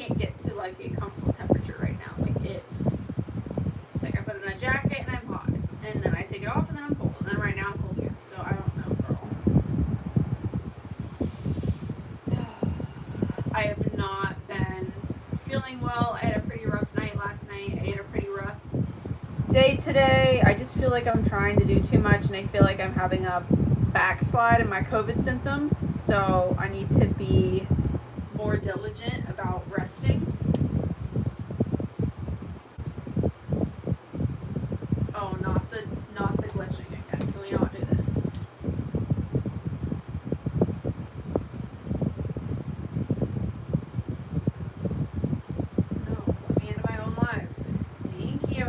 can't get to like a comfortable temperature right now. Like it's like I put on a jacket and I'm hot, and then I take it off and then I'm cold, and then right now I'm cold again. So I don't know, girl. I have not been feeling well. I had a pretty rough night last night. I had a pretty rough day today. I just feel like I'm trying to do too much, and I feel like I'm having a backslide in my COVID symptoms. So I need to be more diligent about resting. Oh, not the glitching again. Can we not do this? No, let me into my own life. Thank you.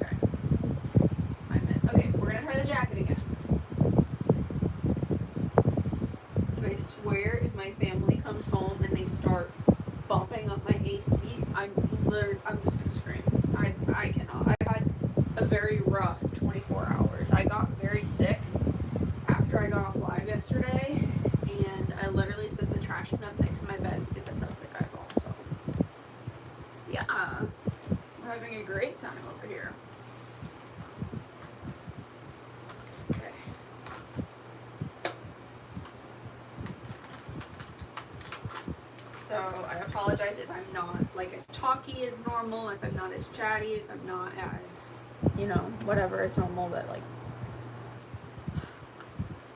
Okay. Okay, we're gonna try the jacket again. And I swear if my family comes home and they start bumping up my AC, I'm just gonna scream. I cannot. I've had a very rough 24 hours. I got very sick after I got off live yesterday, and I literally set the trash can up next to my bed because that's how sick I fall. So yeah, we're having a great time over here. Okay. So I apologize if I'm not like as talky as normal, if I'm not as chatty, if I'm not as, whatever is normal, that like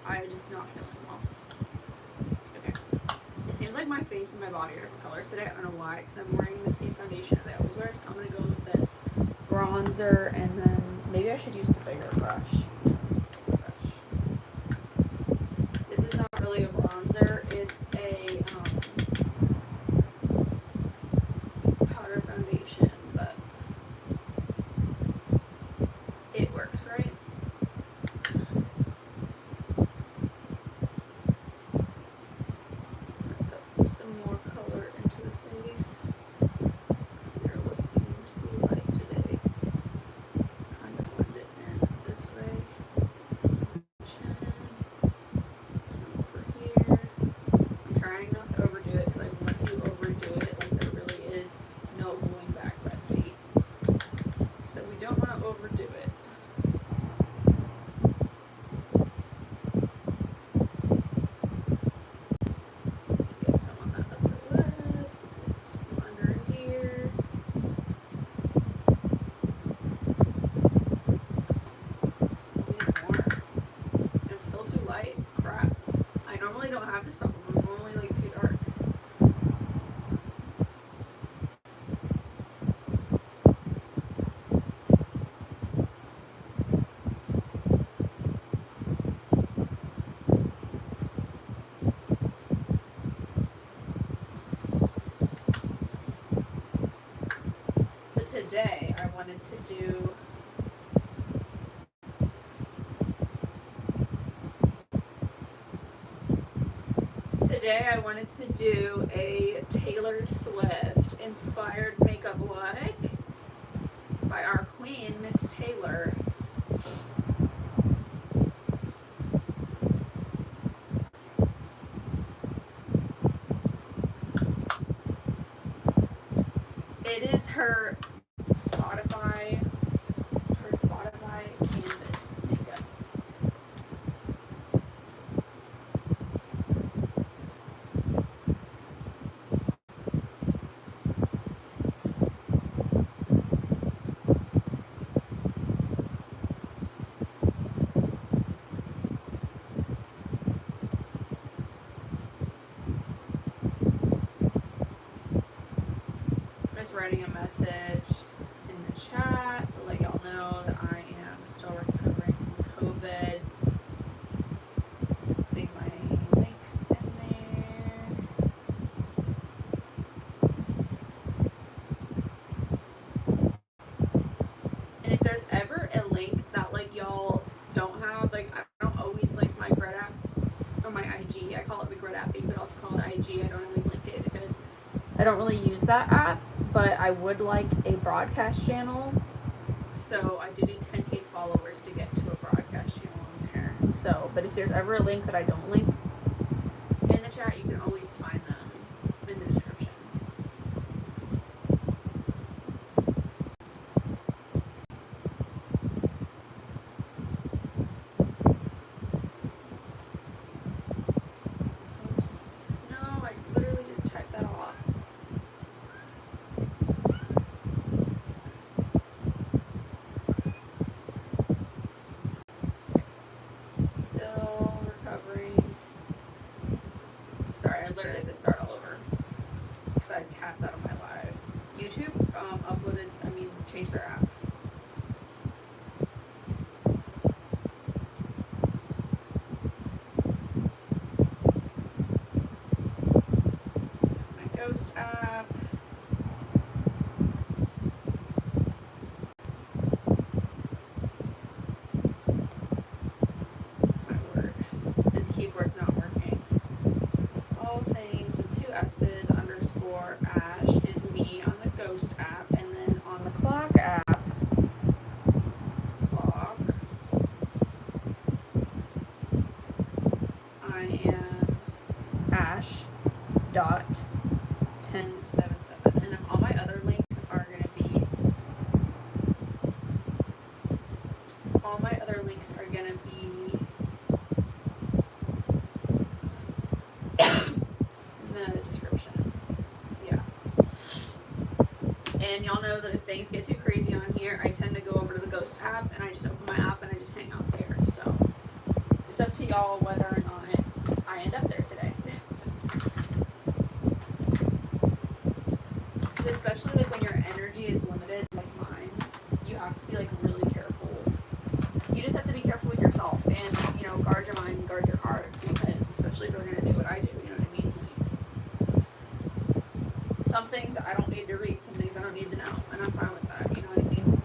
I'm just not feeling well. Okay. It seems like my face and my body are different colors today. I don't know why, because I'm wearing the same foundation as I always wear, so I'm going to go with this bronzer, and then maybe I should use the bigger brush. This is not really a bronzer, it's a powder foundation, but it works, right? Put some more color into the face. You're looking too light today. Kind of blend it in this way. Some on the chin, some over here. I'm trying not to overdo it, because like once you overdo it, like there really is no going back, bestie. So we don't want to overdo it. Get some on that upper lip, some under here. Still needs more. I'm still too light. Crap. I normally don't have this problem. I'm normally like too dark. So today I wanted to do a Taylor Swift inspired makeup look by our queen, Miss Taylor. It is her Spotify canvas makeup. Writing a message in the chat to let y'all know that I am still recovering from COVID. Putting my links in there. And if there's ever a link that like y'all don't have, like I don't always link my Grid app or my IG. I call it the Grid app, but you could also call it IG. I don't always link it because I don't really use that app. But I would like a broadcast channel, so I do need 10K followers to get to a broadcast channel on there. So, but if there's ever a link that I don't link in the chat, you can always find them in the description. literally had to start all over because I tapped out of my live. YouTube changed their app. My Ghost app. My word. This keyboard's not working. All things with 2 S's underscore Ash is me on the Ghost app, and then on the Clock app, Clock, I am Ash dot 1077, and then all my other links are gonna be in the description. Yeah. And y'all know that if things get too crazy on here, I tend to go over to the Ghost app and I just open my app and I just hang out there. So it's up to y'all whether or not I end up there today. Especially like when your energy is limited like mine, you have to be like really careful. You just have to be careful with yourself and, you know, guard your mind and guard your heart, because especially if you're gonna do what I do, you know what I mean? Like, some things I don't need to read, some things I don't need to know, and I'm fine with that, you know what I mean?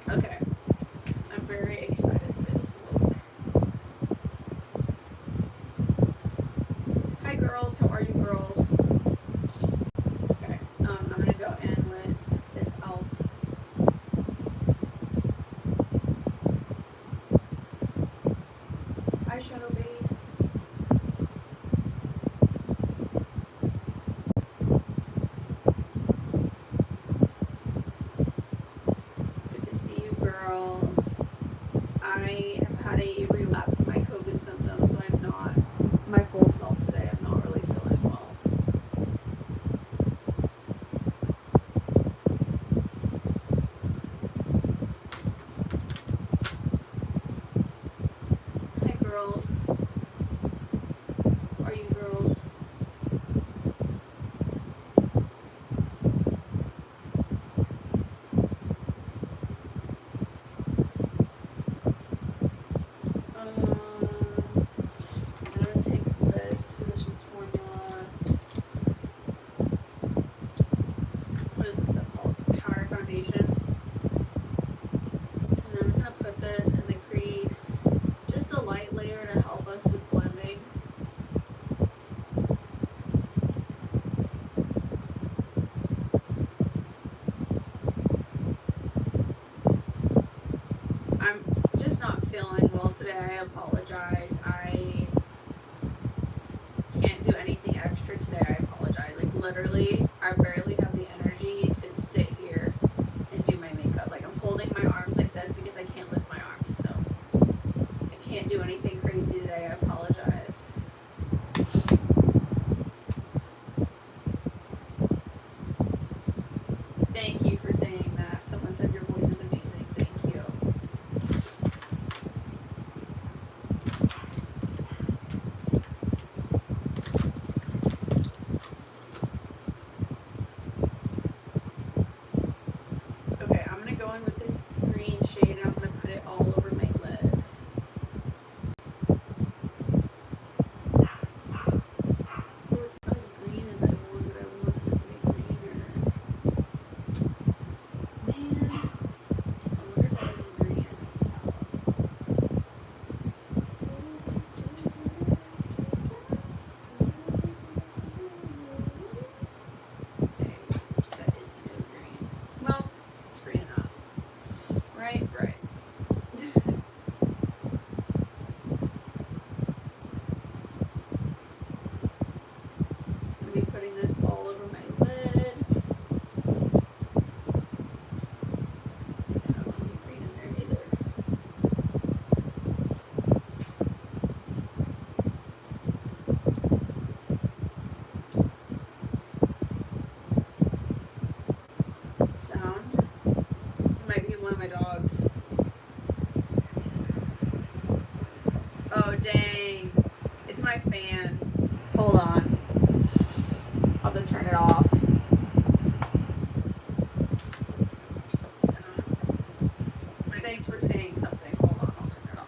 Okay. I'm very excited for this look. Hi girls, how are you girls? Okay, I'm gonna go in with this elf. Eyeshadow base. Good to see you girls. I have had a relapse of my COVID symptoms, so I'm not my full self today. I'm not really feeling well. Hi girls. How are you girls? I'm gonna take this Physicians Formula. What is this stuff called? Powder foundation. And then I'm just gonna put this in the crease. Just a light layer to help us with blending. I'm just not feeling well today. I apologize. I can't do anything extra today. I apologize. Like literally, I barely have the energy to sit here and do my makeup. Like I'm holding my arms like this because I can't lift my arms. So I can't do anything crazy today. I apologize. Thank you for saying that. Someone said your voice is amazing. Thank you. it off. Thanks for saying something. Hold on, I'll turn it off.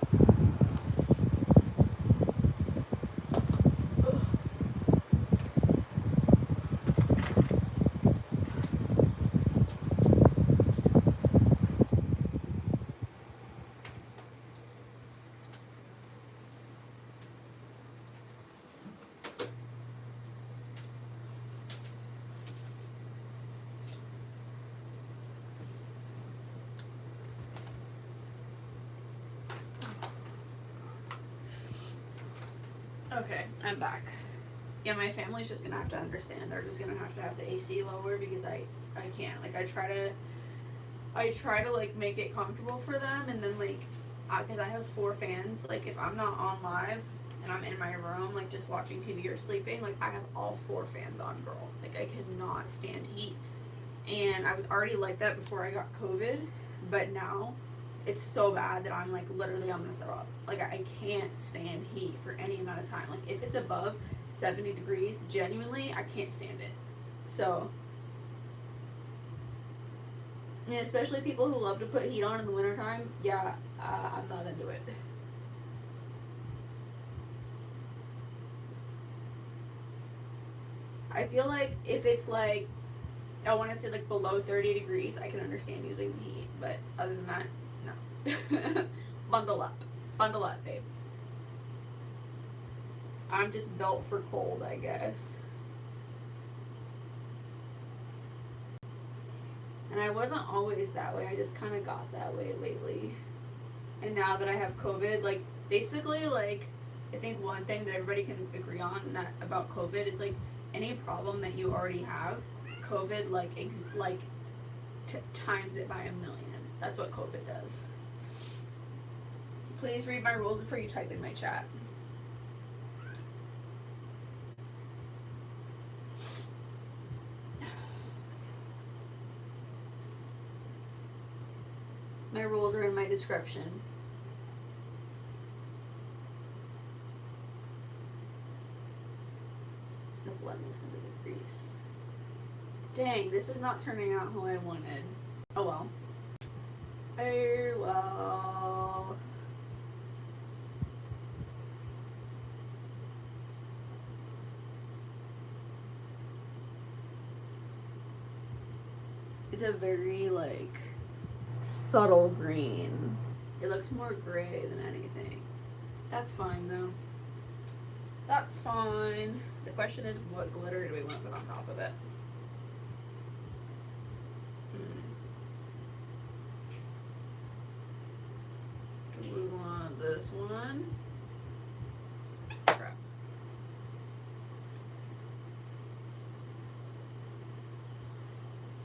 Okay, I'm back. Yeah, my family's just gonna have to understand. They're just gonna have the AC lower because I can't. Like, I try to like make it comfortable for them, and then like, because I have 4 fans. Like, if I'm not on live and I'm in my room, like just watching TV or sleeping, like I have all 4 fans on, girl. Like, I cannot stand heat, and I was already like that before I got COVID, but now it's so bad that I'm like, literally, I'm gonna throw up. Like, I can't stand heat for any amount of time. Like, if it's above 70 degrees, genuinely, I can't stand it. So, and especially people who love to put heat on in the wintertime, yeah, I'm not into it. I feel like if it's like, I want to say like below 30 degrees, I can understand using the heat, but other than that, no. Bundle up, babe. I'm just built for cold, I guess. And I wasn't always that way. I just kind of got that way lately. And now that I have COVID, like, basically, like, I think one thing that everybody can agree on that about COVID is like any problem that you already have, COVID times it by 1,000,000. That's what COVID does. Please read my rules before you type in my chat. My rules are in my description. I'm gonna blend this into the crease. Dang, this is not turning out how I wanted. Oh well. Oh well. It's a very, like, subtle green. It looks more gray than anything. That's fine, though. That's fine. The question is, what glitter do we want to put on top of it? Do we want this one? Crap.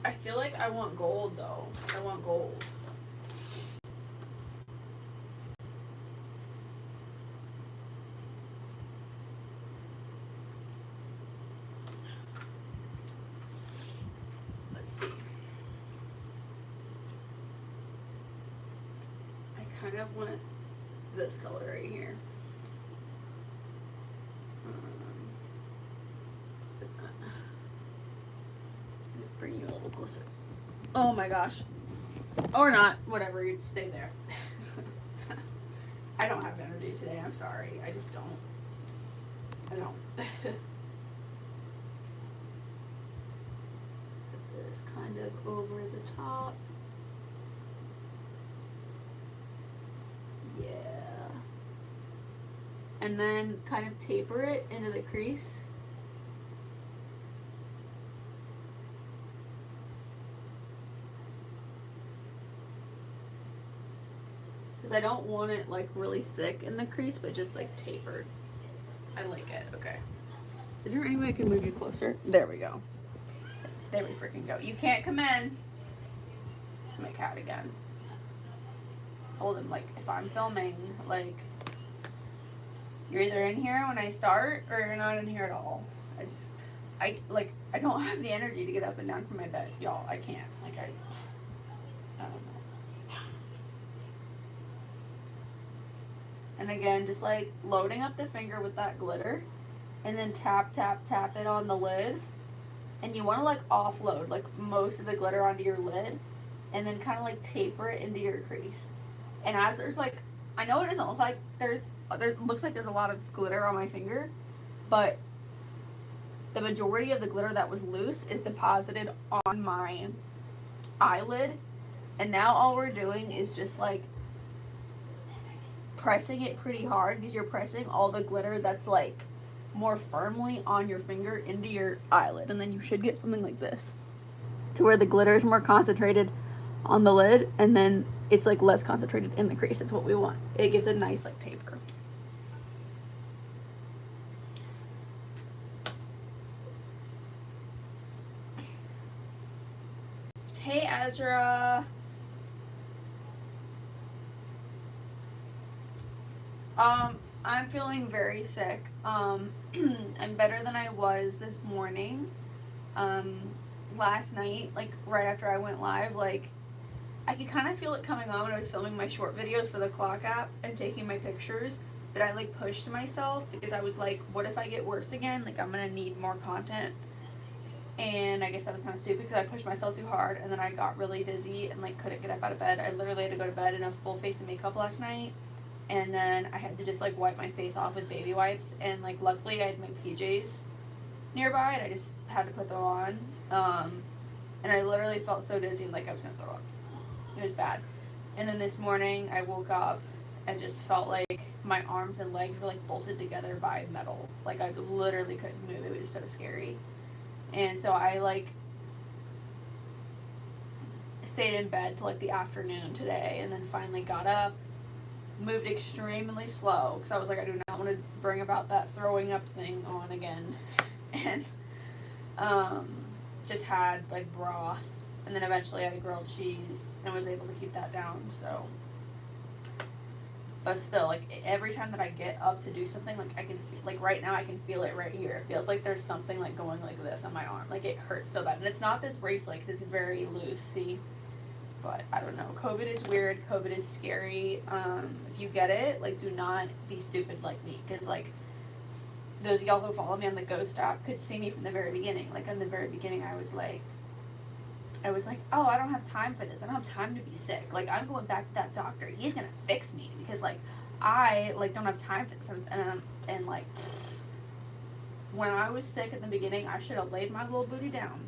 I feel like I want gold, though. I want gold. Let's see. I kind of want this color right here. Bring you a little closer. Oh my gosh. Or not. Whatever. You stay there. I don't have energy today. I'm sorry. I just don't. I don't. Put this kind of over the top. Yeah. And then kind of taper it into the crease. Because I don't want it like really thick in the crease, but just like tapered. I like it. Okay. Is there any way I can move you closer? There we go. There we freaking go. You can't come in. It's my cat again. I told him, like, if I'm filming, like, you're either in here when I start or you're not in here at all. I don't have the energy to get up and down from my bed. Y'all, I can't. Like, I don't know. And again, just like loading up the finger with that glitter and then tap, tap, tap it on the lid and you want to like offload like most of the glitter onto your lid, and then kind of like taper it into your crease. And as there's like, I know it doesn't look like there looks like there's a lot of glitter on my finger, but the majority of the glitter that was loose is deposited on my eyelid, and now all we're doing is just like pressing it pretty hard, because you're pressing all the glitter that's like more firmly on your finger into your eyelid, and then you should get something like this, to where the glitter is more concentrated on the lid, and then it's like less concentrated in the crease. That's what we want. It gives a nice like taper. Hey Ezra. I'm feeling very sick. I'm better than I was this morning. Last night, like right after I went live, like I could kind of feel it coming on when I was filming my short videos for the clock app and taking my pictures, that I like pushed myself, because I was like, what if I get worse again? Like I'm gonna need more content. And I guess that was kind of stupid, because I pushed myself too hard, and then I got really dizzy and like couldn't get up out of bed. I literally had to go to bed in a full face of makeup last night, and then I had to just like wipe my face off with baby wipes, and like luckily I had my PJs nearby, and I just had to put them on. And I literally felt so dizzy, like I was gonna throw up. It was bad. And then this morning I woke up and just felt like my arms and legs were like bolted together by metal. Like I literally couldn't move. It was so scary. And so I like stayed in bed till like the afternoon today, and then finally got up, moved extremely slow, because I was like, I do not want to bring about that throwing up thing on again. And just had like broth, and then eventually I had grilled cheese and was able to keep that down. So, but still, like every time that I get up to do something, like I can feel, like right now I can feel it right here. It feels like there's something like going like this on my arm. Like it hurts so bad, and it's not this bracelet, because it's very loose. See, but I don't know. COVID is weird. COVID is scary. If you get it, like do not be stupid like me, because like those of y'all who follow me on the Ghost app could see me from the very beginning. Like in the very beginning, I was like, oh, I don't have time for this. I don't have time to be sick. Like I'm going back to that doctor. He's gonna fix me, because like I like don't have time for this. And like when I was sick at the beginning, I should have laid my little booty down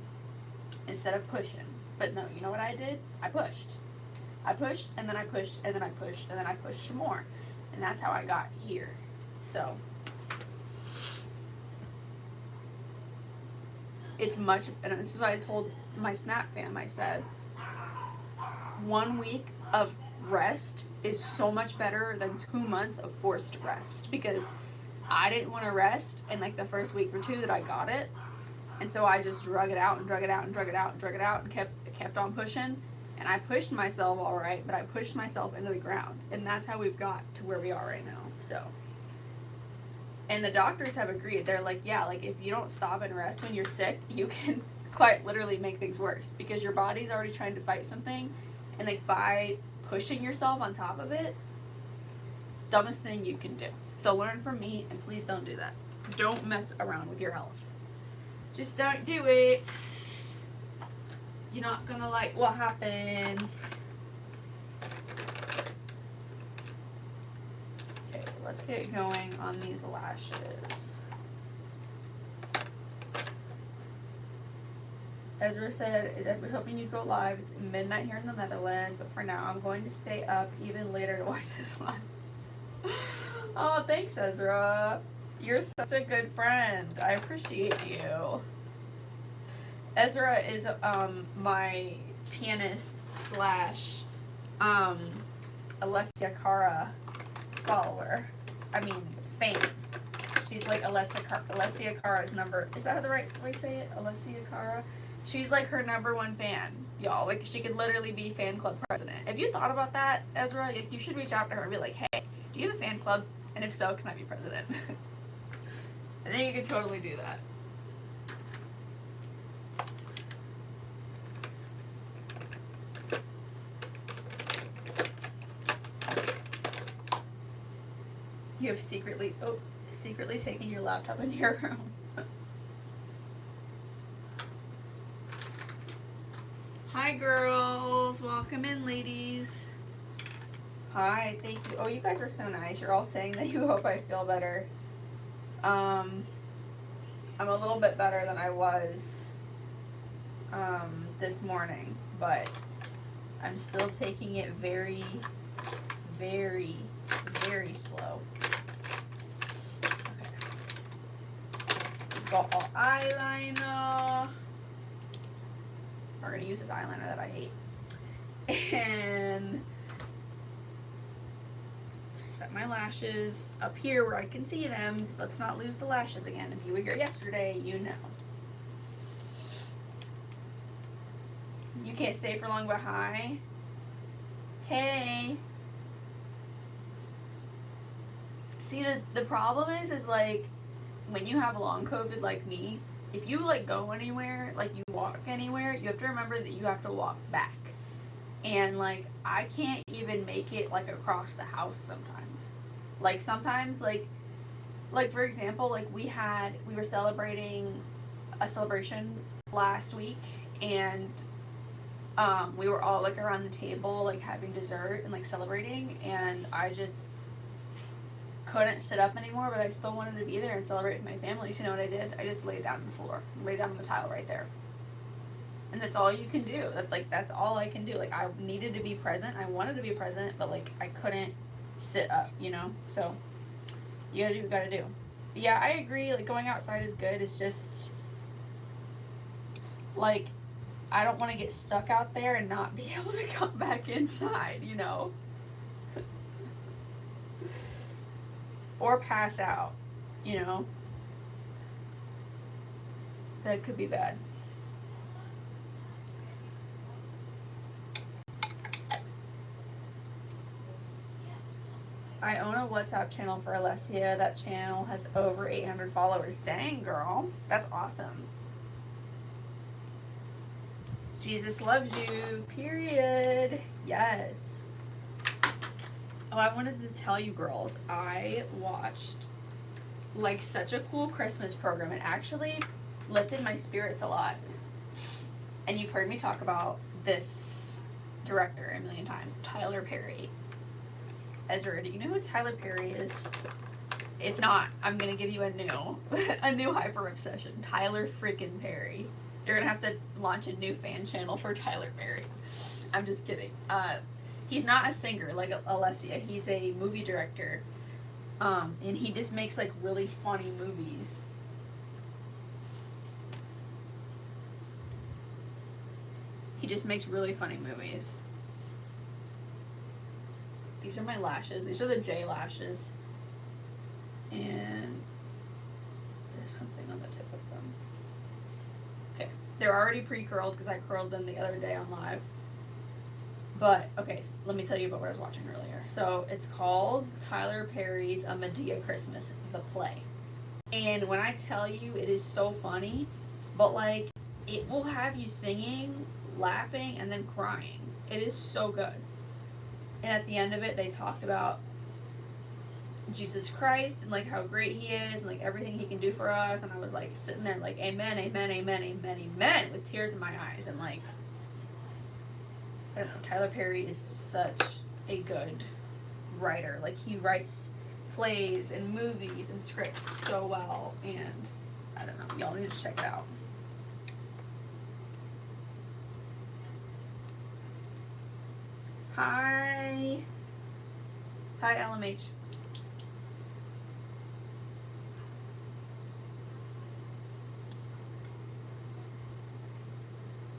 instead of pushing. But no, you know what I did? I pushed, and then I pushed, and then I pushed, and then I pushed some more, and that's how I got here. So it's much, and this is why I told my Snap fam, I said 1 week of rest is so much better than 2 months of forced rest, because I didn't want to rest in like the first week or two that I got it, and so I just drug it out and drug it out and drug it out and drug it out and kept on pushing, and I pushed myself all right, but I pushed myself into the ground, and that's how we've got to where we are right now. So, and the doctors have agreed. They're like, yeah, like if you don't stop and rest when you're sick, you can quite literally make things worse, because your body's already trying to fight something, and like by pushing yourself on top of it, dumbest thing you can do. So learn from me, and please don't do that. Don't mess around with your health. Just don't do it. You're not gonna like what happens. Okay, let's get going on these lashes. Ezra said, I was hoping you'd go live. It's midnight here in the Netherlands, but for now I'm going to stay up even later to watch this live. Oh, thanks, Ezra. You're such a good friend. I appreciate you. Ezra is my pianist slash Alessia Cara follower. I mean, fan. She's like Alessia Cara's number. Is that the right way to say it? Alessia Cara? She's like her #1 fan, y'all. Like she could literally be fan club president. If you thought about that, Ezra, you should reach out to her and be like, hey, do you have a fan club? And if so, can I be president? I think you could totally do that. You have secretly taken your laptop into your room. Hi, girls. Welcome in, ladies. Hi, thank you. Oh, you guys are so nice. You're all saying that you hope I feel better. I'm a little bit better than I was this morning, but I'm still taking it very, very, very slow. Okay. Got our eyeliner. We're gonna use this eyeliner that I hate. And set my lashes up here where I can see them. Let's not lose the lashes again. If you were here yesterday, you know. You can't stay for long, but hi. Hey. See, the problem is like, when you have long COVID like me, if you like go anywhere, like you walk anywhere, you have to remember that you have to walk back. And like, I can't even make it like across the house sometimes. Like sometimes like for example, like we were celebrating a celebration last week, and we were all like around the table like having dessert and like celebrating, and I just couldn't sit up anymore, but I still wanted to be there and celebrate with my family. So you know what I did? I just laid down on the floor, laid down on the tile right there. And that's all you can do. That's all I can do. Like, I needed to be present. I wanted to be present, but like I couldn't sit up, you know? So you gotta do what you gotta do. But yeah, I agree, like going outside is good. It's just like I don't want to get stuck out there and not be able to come back inside, you know? Or pass out, you know? That could be bad. I own a WhatsApp channel for Alessia. That channel has over 800 followers. Dang, girl. That's awesome. Jesus loves you, period. Yes. Oh, I wanted to tell you girls, I watched like such a cool Christmas program. It actually lifted my spirits a lot. And you've heard me talk about this director a million times, Tyler Perry. Ezra, do you know who Tyler Perry is? If not, I'm gonna give you a new hyper obsession. Tyler freaking Perry. You're gonna have to launch a new fan channel for Tyler Perry. I'm just kidding. He's not a singer like Alessia. He's a movie director. And he just makes like really funny movies. He just makes really funny movies. These are my lashes. These are the J lashes. And there's something on the tip of them. Okay. They're already pre-curled because I curled them the other day on live. But, okay, so let me tell you about what I was watching earlier. So, it's called Tyler Perry's A Medea Christmas, the play. And when I tell you, it is so funny, but, like, it will have you singing, laughing, and then crying. It is so good. And at the end of it, they talked about Jesus Christ and, like, how great he is and, like, everything he can do for us. And I was, like, sitting there, like, amen, amen, amen, amen, amen, with tears in my eyes. And, like, I don't know, Tyler Perry is such a good writer. Like, he writes plays and movies and scripts so well, and I don't know, y'all need to check it out. Hi. Hi, LMH.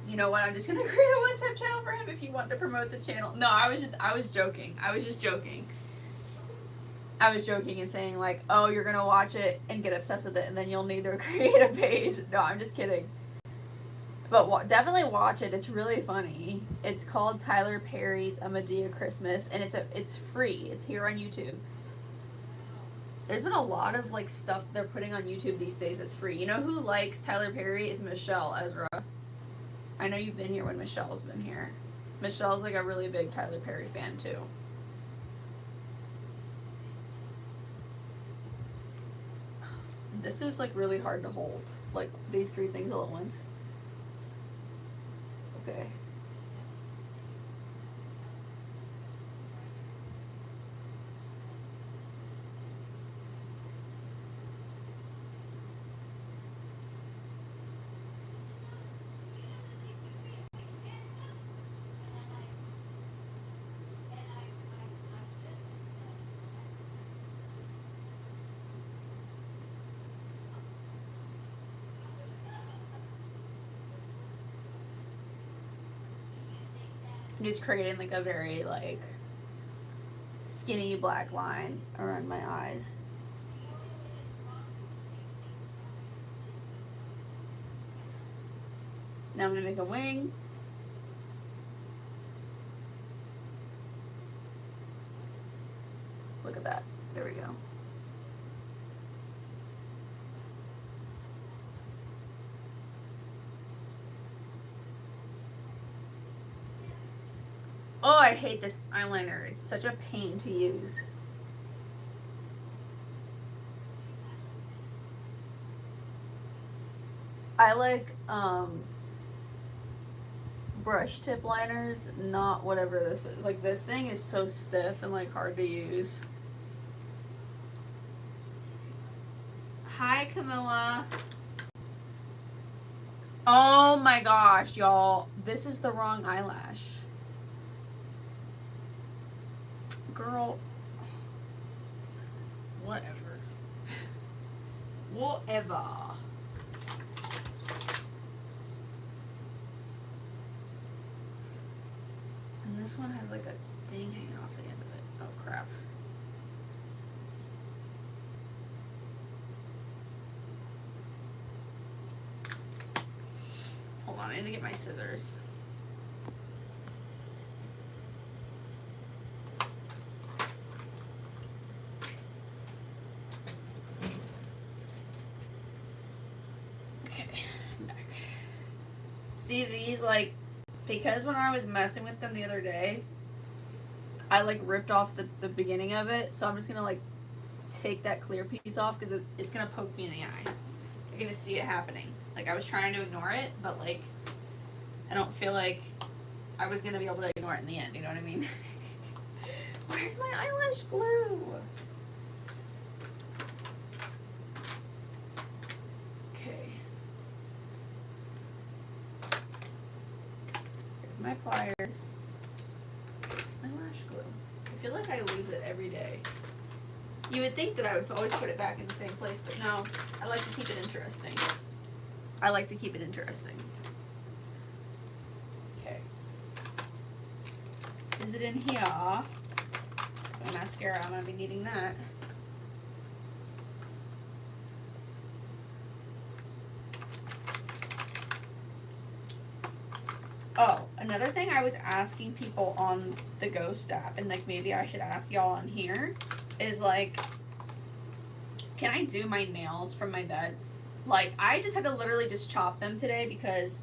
You know what? I'm just gonna create a WhatsApp channel for him if you want to promote the channel. No, I was joking. I was joking and saying like, oh, you're gonna watch it and get obsessed with it, and then you'll need to create a page. No, I'm just kidding. But definitely watch it. It's really funny. It's called Tyler Perry's A Medea Christmas, and it's free. It's here on YouTube. There's been a lot of like stuff they're putting on YouTube these days that's free. You know who likes Tyler Perry is Michelle Ezra. I know you've been here when Michelle's been here. Michelle's like a really big Tyler Perry fan too. This is like really hard to hold. Like these three things all at once. Okay. I'm just creating like a very like skinny black line around my eyes. Now I'm gonna make a wing. Look at that. There we go. Oh, I hate this eyeliner. It's such a pain to use. I like brush tip liners, not whatever this is. Like this thing is so stiff and like hard to use. Hi, Camilla. Oh my gosh, y'all. This is the wrong eyelash. Girl. Whatever. Whatever. And this one has like a thing hanging off the end of it. Oh crap. Hold on, I need to get my scissors. Okay, I'm back. See these, like, because when I was messing with them the other day, I like ripped off the beginning of it, so I'm just gonna like take that clear piece off because it's gonna poke me in the eye. You're gonna see it happening. Like I was trying to ignore it, but like I don't feel like I was gonna be able to ignore it in the end, you know what I mean? Where's my eyelash glue? Okay. Here's my pliers. It's my lash glue. I feel like I lose it every day. You would think that I would always put it back in the same place, but no. I like to keep it interesting. I like to keep it interesting. Okay. Is it in here? My mascara, I'm going to be needing that. Oh, another thing I was asking people on the Ghost app, and like maybe I should ask y'all on here, is like, can I do my nails from my bed? Like, I just had to literally just chop them today because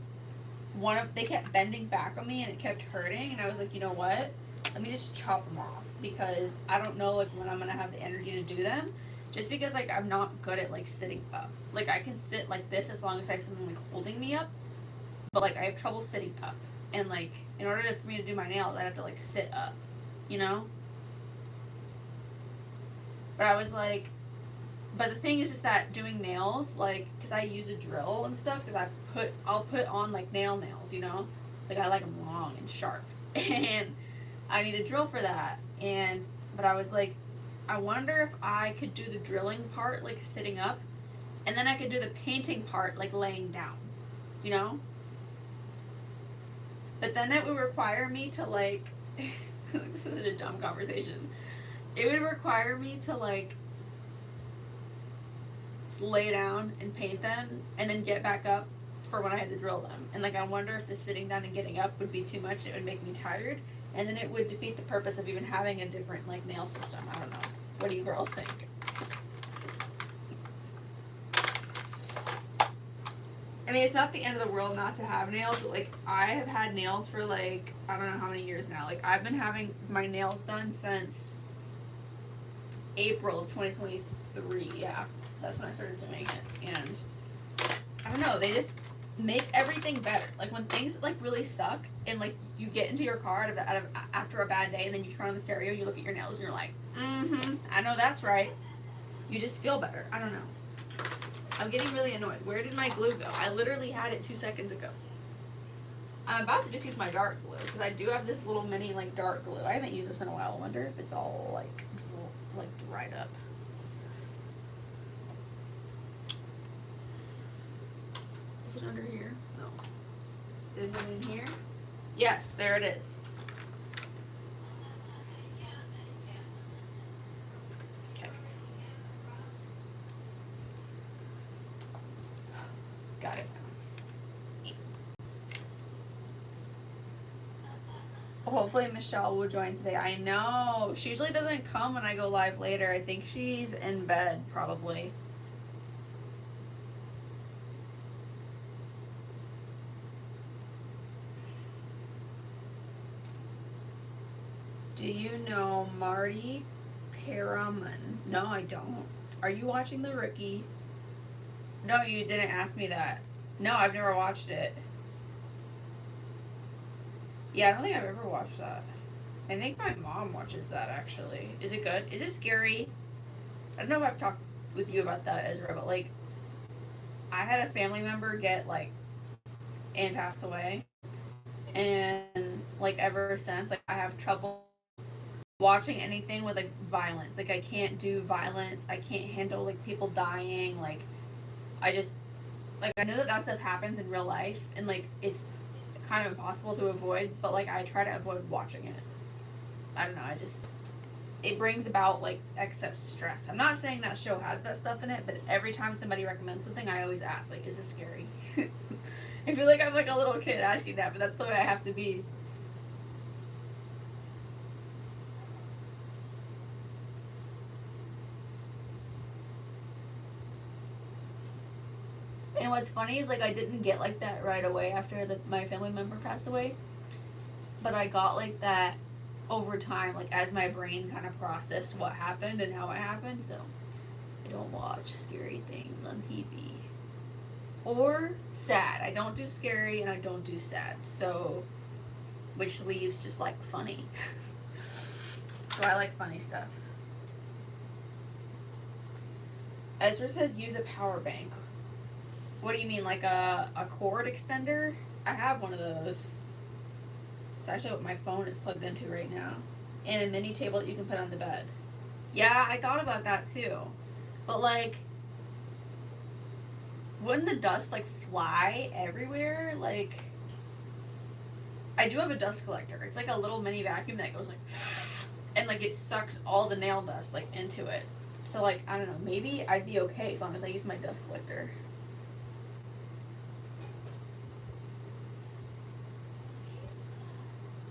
they kept bending back on me and it kept hurting, and I was like, you know what? Let me just chop them off because I don't know like when I'm gonna have the energy to do them. Just because like I'm not good at like sitting up. Like I can sit like this as long as I have something like holding me up, but like I have trouble sitting up. And like in order for me to do my nails, I have to like sit up, you know? But I was like, but the thing is that doing nails, like, because I use a drill and stuff, because I'll put on like nails, you know? Like I like them long and sharp. And I need a drill for that. But I was like, I wonder if I could do the drilling part like sitting up, and then I could do the painting part like laying down, you know? But then it would require me to like, this isn't a dumb conversation. It would require me to like lay down and paint them and then get back up for when I had to drill them. And like I wonder if the sitting down and getting up would be too much. It would make me tired, and then it would defeat the purpose of even having a different like nail system. I don't know. What do you girls think? I mean, it's not the end of the world not to have nails, but like I have had nails for like I don't know how many years now. Like I've been having my nails done since April of 2023. Yeah, that's when I started doing it, and I don't know, they just make everything better. Like when things like really suck, and like you get into your car after a bad day, and then you turn on the stereo, you look at your nails, and you're like, I know that's right. You just feel better. I don't know. I'm getting really annoyed. Where did my glue go? I literally had it 2 seconds ago. I'm about to just use my dark glue because I do have this little mini like dark glue. I haven't used this in a while. I wonder if it's all like dried up. Is it under here? No. Is it in here? Yes, there it is. Got it. Hopefully Michelle will join today. I know. She usually doesn't come when I go live later. I think she's in bed, probably. Do you know Marty Paraman? No, I don't. Are you watching The Rookie? No, you didn't ask me that. No, I've never watched it. Yeah, I don't think I've ever watched that. I think my mom watches that, actually. Is it good? Is it scary? I don't know if I've talked with you about that, Ezra, but, like, I had a family member get, like, and pass away. And, like, ever since, like, I have trouble watching anything with, like, violence. Like, I can't do violence. I can't handle, like, people dying. Like, I just, like, I know that stuff happens in real life, and, like, it's kind of impossible to avoid, but, like, I try to avoid watching it. I don't know, it brings about, like, excess stress. I'm not saying that show has that stuff in it, but every time somebody recommends something, I always ask, like, is this scary? I feel like I'm, like, a little kid asking that, but that's the way I have to be. And what's funny is, like, I didn't get like that right away after my family member passed away, but I got like that over time, like as my brain kind of processed what happened and how it happened. So I don't watch scary things on TV or sad. I don't do scary and I don't do sad. So, which leaves just like funny. So I like funny stuff. Ezra says use a power bank. What do you mean, like a cord extender? I have one of those. It's actually what my phone is plugged into right now. And a mini table that you can put on the bed. Yeah, I thought about that too. But, like, wouldn't the dust, like, fly everywhere? Like, I do have a dust collector. It's like a little mini vacuum that goes, like, and, like, it sucks all the nail dust, like, into it. So, like, I don't know. Maybe I'd be okay as long as I use my dust collector.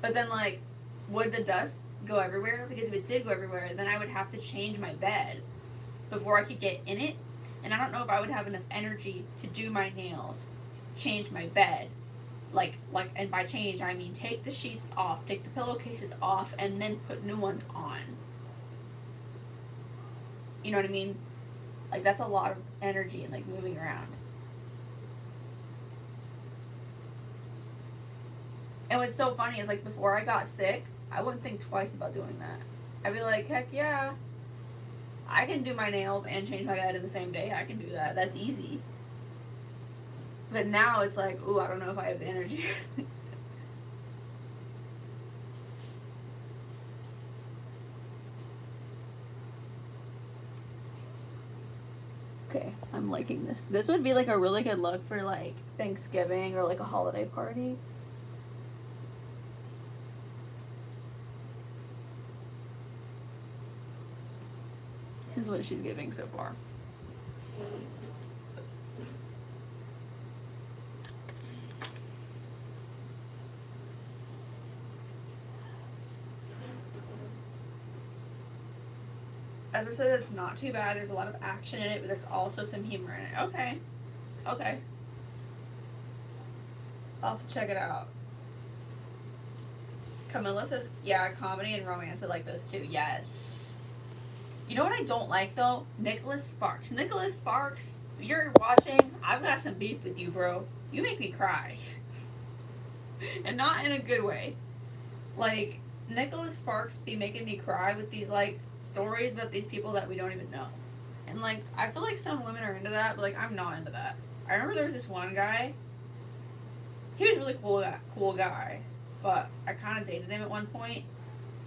But then, like, would the dust go everywhere? Because if it did go everywhere, then I would have to change my bed before I could get in it. And I don't know if I would have enough energy to do my nails, change my bed. And by change, I mean take the sheets off, take the pillowcases off, and then put new ones on. You know what I mean? Like, that's a lot of energy and, like, moving around. And what's so funny is, like, before I got sick, I wouldn't think twice about doing that. I'd be like, heck yeah, I can do my nails and change my bed in the same day. I can do that. That's easy. But now it's like, ooh, I don't know if I have the energy. Okay, I'm liking this. This would be, like, a really good look for, like, Thanksgiving or, like, a holiday party. Is what she's giving so far. Ezra said it's not too bad. There's a lot of action in it, but there's also some humor in it. Okay. Okay. I'll have to check it out. Camilla says, yeah, comedy and romance. I like those too. Yes. You know what I don't like, though? Nicholas Sparks. Nicholas Sparks, if you're watching, I've got some beef with you, bro. You make me cry. And not in a good way. Like, Nicholas Sparks be making me cry with these, like, stories about these people that we don't even know. And, like, I feel like some women are into that, but, like, I'm not into that. I remember there was this one guy. He was a really cool guy. But I kind of dated him at one point.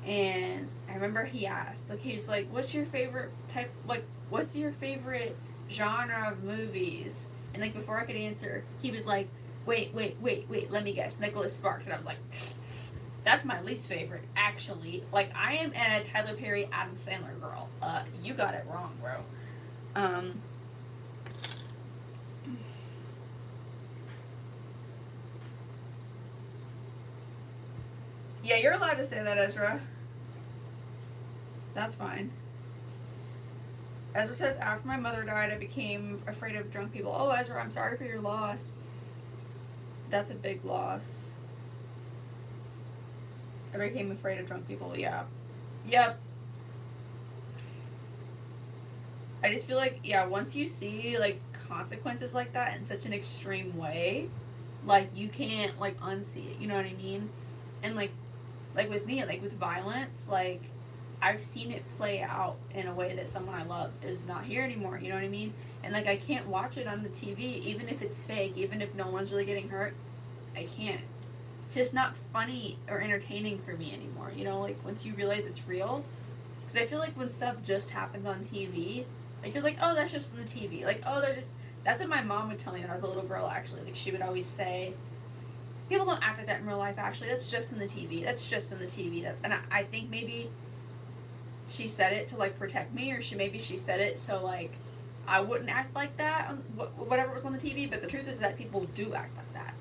And I remember he asked, like, he was like, what's your favorite genre of movies? And, like, before I could answer, he was like, wait, let me guess, Nicholas Sparks. And I was like, that's my least favorite, actually. Like, I am a Tyler Perry, Adam Sandler girl. You got it wrong, bro. Yeah, you're allowed to say that, Ezra. That's fine. Ezra says, after my mother died, I became afraid of drunk people. Oh, Ezra, I'm sorry for your loss. That's a big loss. I became afraid of drunk people, yeah. Yep. I just feel like, yeah, once you see, like, consequences like that in such an extreme way, like, you can't, like, unsee it, you know what I mean? And, like with me, like, with violence, like, I've seen it play out in a way that someone I love is not here anymore, you know what I mean? And, like, I can't watch it on the TV, even if it's fake, even if no one's really getting hurt, I can't. It's just not funny or entertaining for me anymore, you know, like, once you realize it's real. Because I feel like when stuff just happens on TV, like, you're like, oh, that's just on the TV. Like, oh, they're just. That's what my mom would tell me when I was a little girl, actually. Like, she would always say, people don't act like that in real life, actually. That's just in the TV. That's just in the TV. And I think maybe she said it to, like, protect me, or maybe she said it so, like, I wouldn't act like that on whatever was on the TV. But the truth is that people do act like that.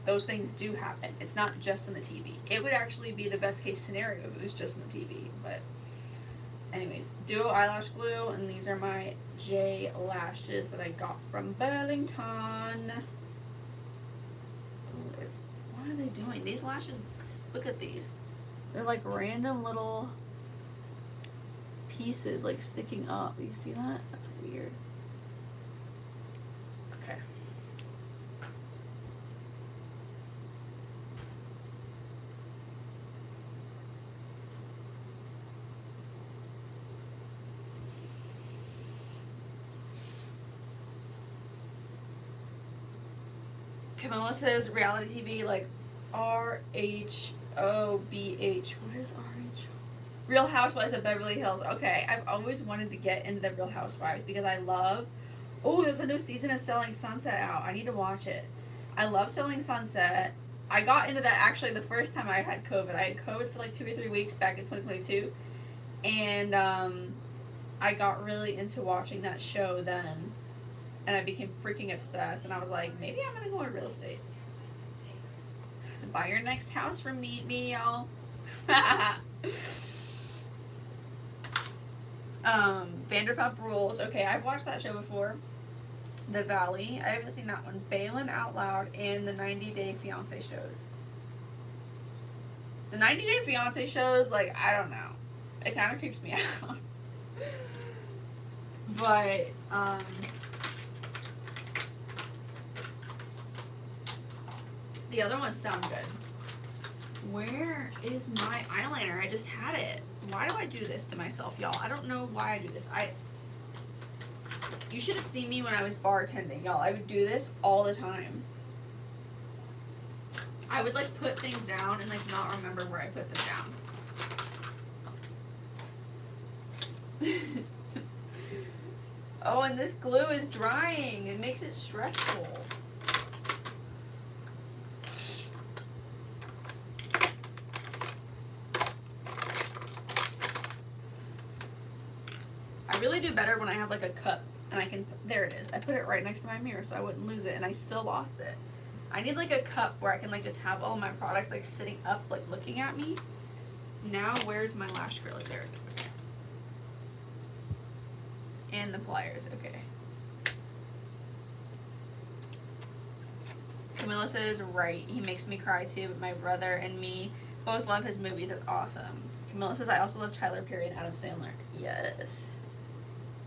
Those things do happen. It's not just in the TV. It would actually be the best case scenario if it was just in the TV, but. Anyways, Duo eyelash glue, and these are my J lashes that I got from Burlington. Ooh, what are they doing? These lashes, look at these. They're like random little pieces like sticking up. You see that? That's weird. Okay. Camilla says reality TV like RHOBH. What is RH? Real Housewives of Beverly Hills. Okay, I've always wanted to get into the Real Housewives because I love. Oh, there's a new season of Selling Sunset out. I need to watch it. I love Selling Sunset. I got into that actually the first time I had COVID. I had COVID for like 2 or 3 weeks back in 2022, and I got really into watching that show then. And I became freaking obsessed, and I was like, maybe I'm gonna go into real estate. Buy your next house from me, y'all. Vanderpump Rules. Okay, I've watched that show before. The Valley. I haven't seen that one. Balin Out Loud and the 90 Day Fiance shows. The 90 Day Fiance shows, like, I don't know. It kind of creeps me out. But, the other ones sound good. Where is my eyeliner? I just had it. Why do I do this to myself, y'all? I don't know why I do this. You should have seen me when I was bartending, y'all. I would do this all the time. I would, like, put things down and, like, not remember where I put them down. Oh, and this glue is drying. It makes it stressful. I really do better when I have like a cup and I can, there it is. I put it right next to my mirror so I wouldn't lose it, and I still lost it. I need like a cup where I can like just have all my products like sitting up, like looking at me. Now where's my lash curler? There it is. Okay. And the pliers. Okay. Camilla says, right, he makes me cry too, but my brother and me both love his movies. That's awesome. Camilla says, I also love Tyler Perry and Adam Sandler. Yes.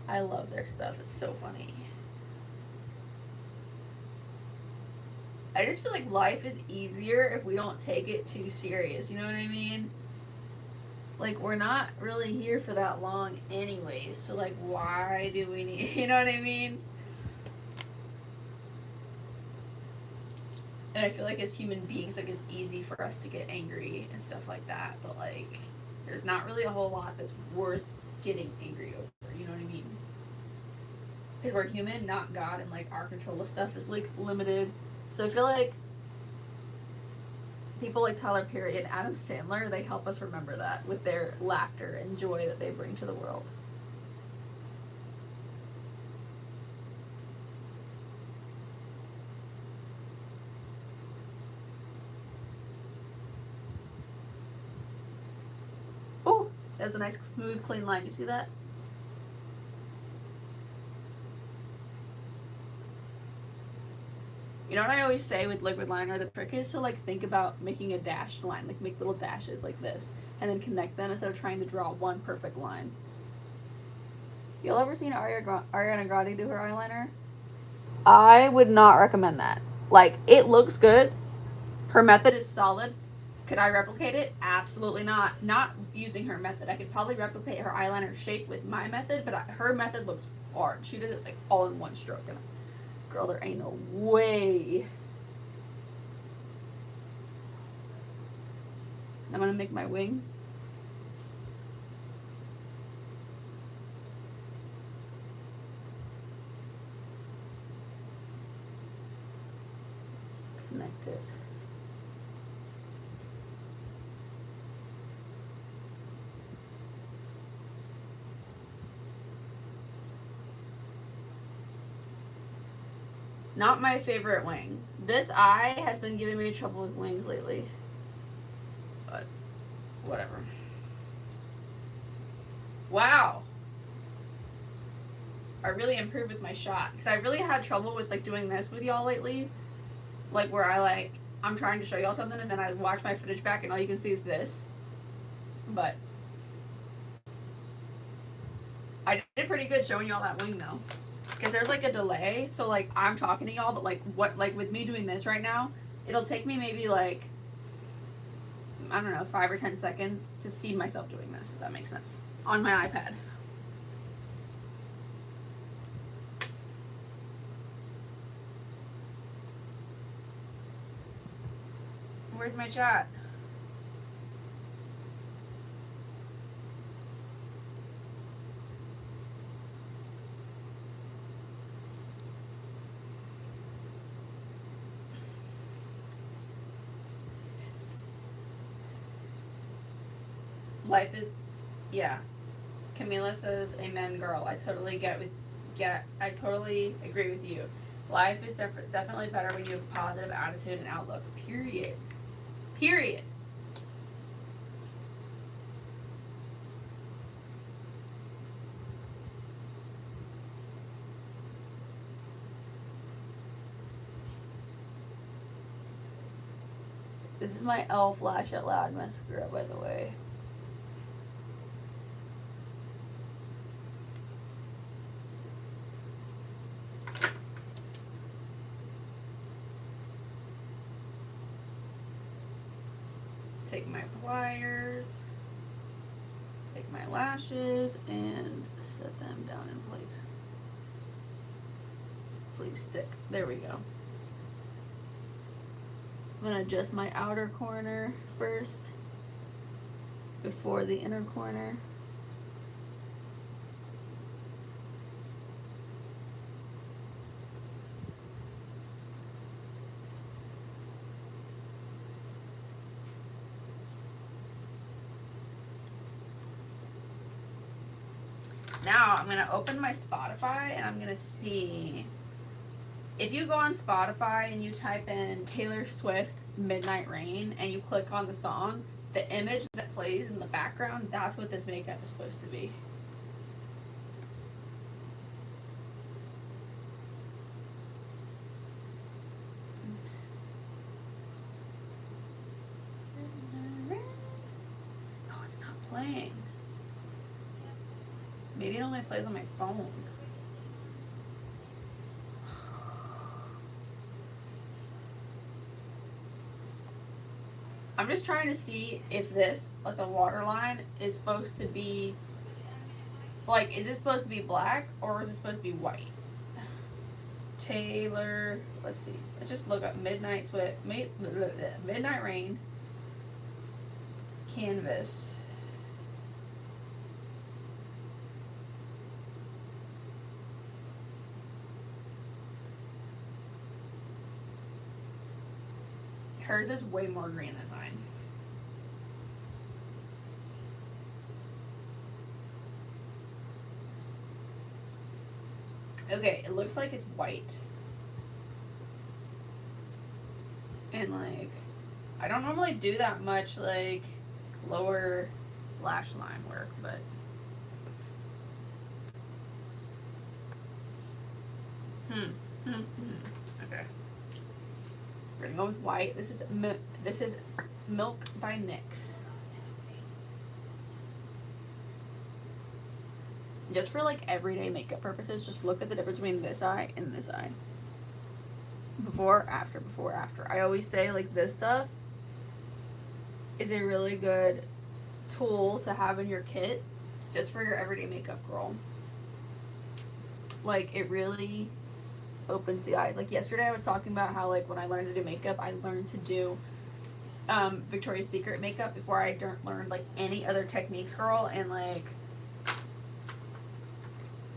I love their stuff. It's so funny. I just feel like life is easier if we don't take it too serious. You know what I mean? Like, we're not really here for that long anyways. So, like, why do we need... You know what I mean? And I feel like as human beings, like, it's easy for us to get angry and stuff like that. But, like, there's not really a whole lot that's worth getting angry over. You know what I mean? Because we're human, not God, and like our control of stuff is like limited. So I feel like people like Tyler Perry and Adam Sandler, they help us remember that with their laughter and joy that they bring to the world. That was a nice, smooth, clean line. You see that? You know what I always say with liquid liner? The trick is to like think about making a dashed line, like make little dashes like this, and then connect them instead of trying to draw one perfect line. Y'all ever seen Ariana Grande do her eyeliner? I would not recommend that. Like, it looks good. Her method is solid. Could I replicate it? Absolutely not. Not using her method. I could probably replicate her eyeliner shape with my method, but her method looks hard. She does it like all in one stroke. And girl, there ain't no way. I'm gonna make my wing. Connect it. Not my favorite wing. This eye has been giving me trouble with wings lately. But whatever. Wow. I really improved with my shot. Because I really had trouble with like doing this with y'all lately. Like where I'm trying to show y'all something and then I watch my footage back and all you can see is this. But I did pretty good showing y'all that wing though. Because there's like a delay. So like I'm talking to y'all, but like with me doing this right now, it'll take me maybe like, I don't know, 5 or 10 seconds to see myself doing this, if that makes sense. On my iPad. Where's my chat? Life is, yeah. Camila says, "Amen, girl." I totally I totally agree with you. Life is definitely better when you have a positive attitude and outlook. Period. Period. This is my elf lash out loud mascara, by the way. Take my pliers, take my lashes, and set them down in place. Please stick. There we go. I'm gonna adjust my outer corner first before the inner corner. Now I'm gonna open my Spotify and I'm gonna see. If you go on Spotify and you type in Taylor Swift Midnight Rain and you click on the song, the image that plays in the background, that's what this makeup is supposed to be. Oh, it's not playing. Maybe it only plays on my phone. I'm just trying to see if this, like the waterline, is supposed to be, like, is it supposed to be black or is it supposed to be white? Taylor, let's see. Let's just look up Midnight Rain canvas. Hers is way more green than mine. Okay, it looks like it's white. And like, I don't normally do that much like lower lash line work, but okay. We're gonna go with white. This is Milk by NYX. Just for like everyday makeup purposes, just look at the difference between this eye and this eye. Before, after, before, after. I always say like this stuff is a really good tool to have in your kit just for your everyday makeup, girl. Like, it really opens the eyes. Like, yesterday I was talking about how, like, when I learned to do makeup, I learned to do Victoria's Secret makeup before I learned, like, any other techniques, girl. And, like,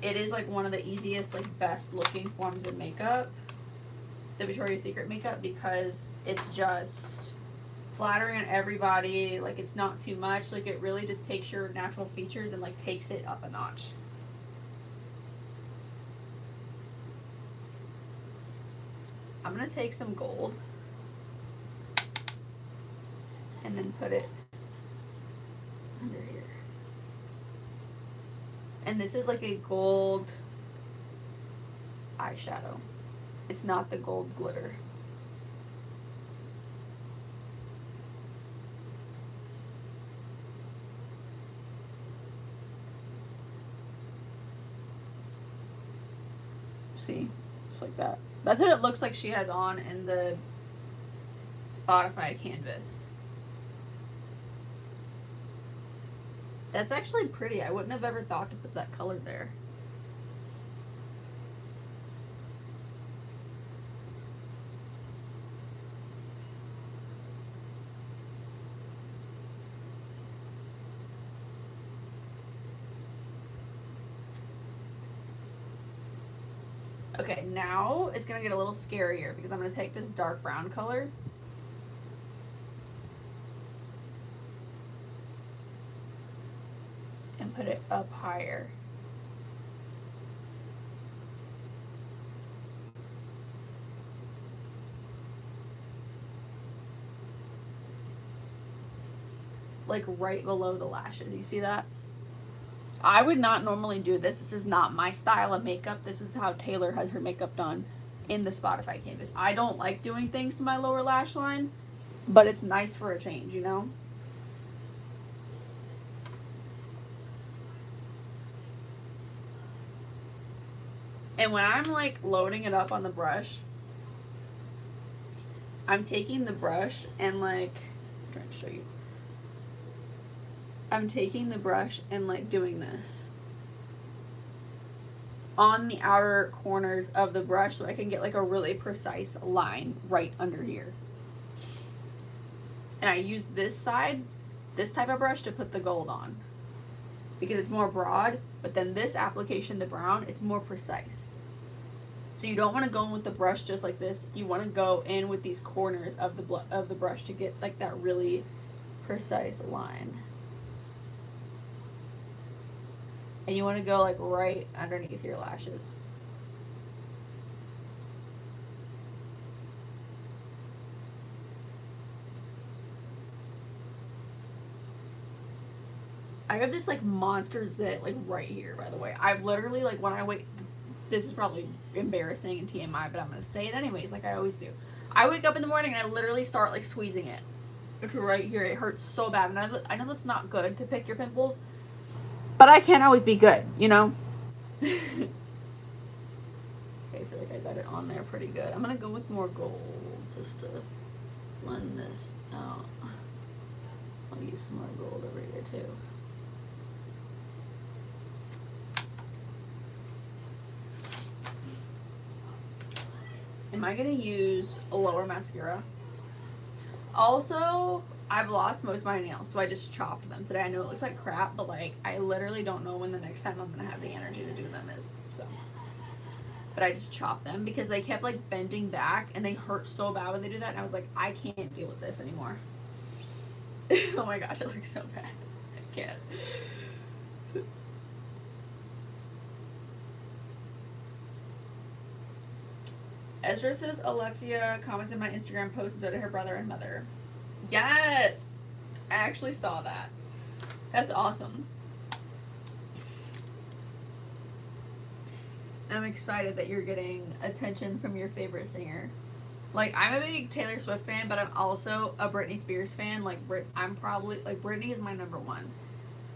it is, like, one of the easiest, like, best looking forms of makeup, the Victoria's Secret makeup, because it's just flattering on everybody. Like, it's not too much. Like, it really just takes your natural features and, like, takes it up a notch. I'm gonna take some gold and then put it under here. And this is like a gold eyeshadow. It's not the gold glitter. See? Just like that. That's what it looks like she has on in the Spotify canvas. That's actually pretty. I wouldn't have ever thought to put that color there. Okay, now it's gonna get a little scarier because I'm gonna take this dark brown color and put it up higher. Like right below the lashes. You see that? I would not normally do this. This is not my style of makeup. This is how Taylor has her makeup done in the Spotify canvas. I don't like doing things to my lower lash line, but it's nice for a change, you know? And when I'm like loading it up on the brush, I'm taking the brush and like, I'm trying to show you. I'm taking the brush and like doing this on the outer corners of the brush so I can get like a really precise line right under here. And I use this side, this type of brush, to put the gold on because it's more broad, but then this application, the brown, it's more precise. So you don't want to go in with the brush just like this. You want to go in with these corners of the brush to get like that really precise line. And you want to go like right underneath your lashes. I have this like monster zit like right here, by the way. I've literally like when I wake, this is probably embarrassing and TMI, but I'm going to say it anyways like I always do. I wake up in the morning and I literally start like squeezing it. It's right here. It hurts so bad. And I know that's not good to pick your pimples, but I can't always be good, you know? Okay, I feel like I got it on there pretty good. I'm going to go with more gold just to blend this out. I'll use some more gold over here too. Am I going to use a lower mascara? Also, I've lost most of my nails, so I just chopped them today. I know it looks like crap, but like I literally don't know when the next time I'm gonna have the energy to do them is. So, but I just chopped them because they kept like bending back and they hurt so bad when they do that. And I was like, I can't deal with this anymore. Oh my gosh, it looks so bad. I can't. Ezra says Alessia comments in my Instagram post and so did her brother and mother. Yes! I actually saw that. That's awesome. I'm excited that you're getting attention from your favorite singer. Like, I'm a big Taylor Swift fan, but I'm also a Britney Spears fan. Like, I'm probably, like, Britney is my number one.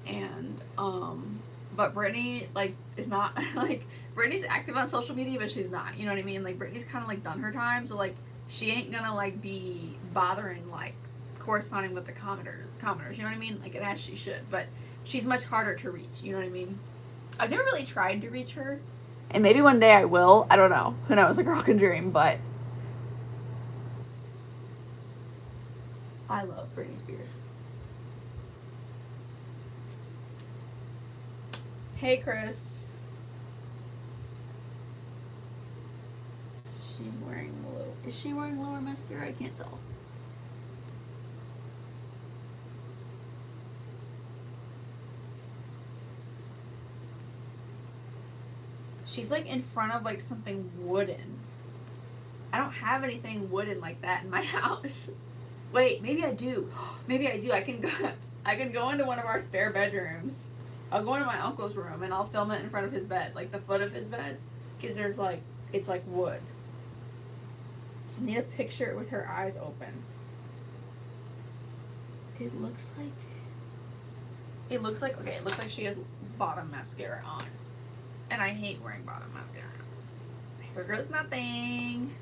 And, but Britney, like, is not, like, Britney's active on social media, but she's not. You know what I mean? Like, Britney's kind of, like, done her time, so, like, she ain't gonna, like, be bothering, like, corresponding with the commenters, you know what I mean? Like, and as she should. But she's much harder to reach, you know what I mean? I've never really tried to reach her. And maybe one day I will. I don't know. Who knows? A girl can dream, but I love Britney Spears. Hey, Chris. She's wearing low. Is she wearing lower mascara? I can't tell. She's like in front of like something wooden. I don't have anything wooden like that in my house. Wait, maybe I do. Maybe I do. I can go into one of our spare bedrooms. I'll go into my uncle's room and I'll film it in front of his bed, like the foot of his bed, because there's like it's like wood. I need a picture with her eyes open. It looks like okay. It looks like she has bottom mascara on, and I hate wearing bottom mascara. Here goes nothing.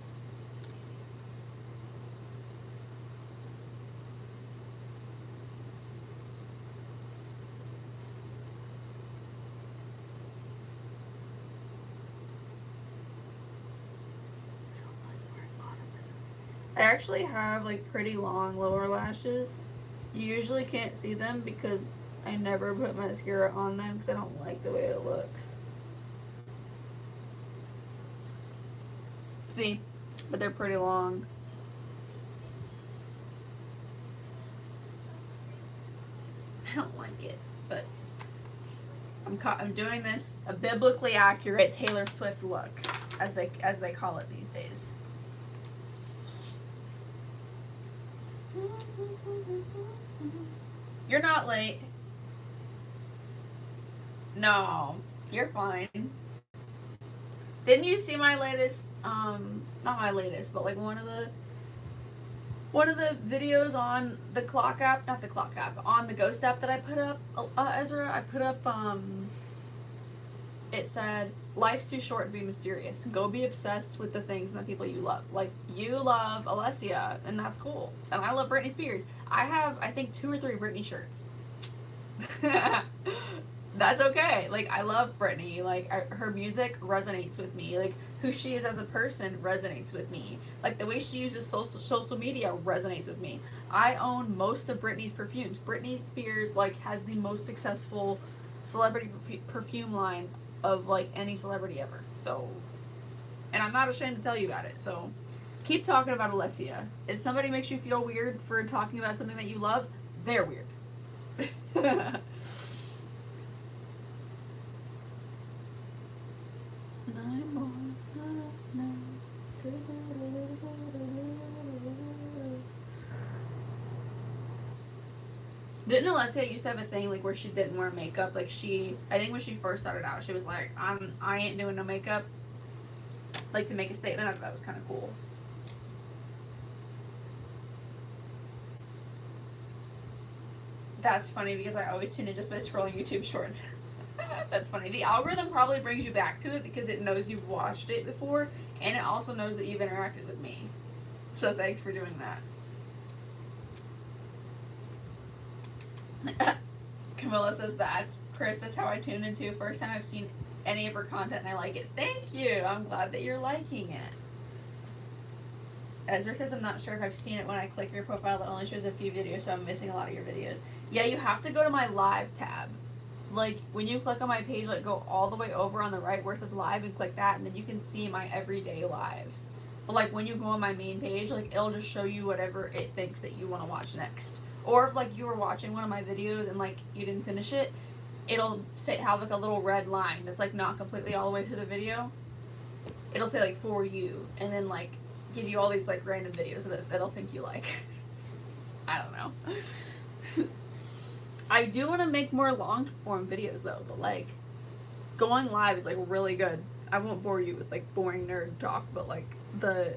I actually have like pretty long lower lashes. You usually can't see them because I never put mascara on them because I don't like the way it looks. See, but they're pretty long. I don't like it, but I'm doing this a biblically accurate Taylor Swift look, as they call it these days. You're not late. No, you're fine. Didn't you see my latest, not my latest, but like one of the videos on the clock app, not the clock app, on the ghost app that I put up, Ezra, I put up, it said, life's too short to be mysterious. Go be obsessed with the things and the people you love. Like, you love Alessia, and that's cool. And I love Britney Spears. I have, I think, 2 or 3 Britney shirts. That's okay. Like, I love Britney. Like, her music resonates with me. Like, who she is as a person resonates with me. Like, the way she uses social media resonates with me. I own most of Britney's perfumes. Britney Spears, like, has the most successful celebrity perfume line of like any celebrity ever. So, and I'm not ashamed to tell you about it. So, keep talking about Alessia. If somebody makes you feel weird for talking about something that you love, they're weird. Didn't Alessia used to have a thing like where she didn't wear makeup? Like I think when she first started out, she was like, I ain't doing no makeup. Like to make a statement. I thought that was kind of cool. That's funny because I always tune in just by scrolling YouTube shorts. That's funny. The algorithm probably brings you back to it because it knows you've watched it before, and it also knows that you've interacted with me. So thanks for doing that. Camilla says that's Chris, that's how I tuned into. First time I've seen any of her content and I like it. Thank you. I'm glad that you're liking it. Ezra says I'm not sure if I've seen it when I click your profile. That only shows a few videos, so I'm missing a lot of your videos. Yeah, you have to go to my live tab. Like when you click on my page, like go all the way over on the right where it says live and click that, and then you can see my everyday lives. But like when you go on my main page, like it'll just show you whatever it thinks that you want to watch next. Or if like you were watching one of my videos and like you didn't finish it, it'll say have like a little red line that's like not completely all the way through the video. It'll say like for you, and then like give you all these like random videos that it'll think you like. I don't know. I do want to make more long form videos though, but like going live is like really good. I won't bore you with like boring nerd talk, but like the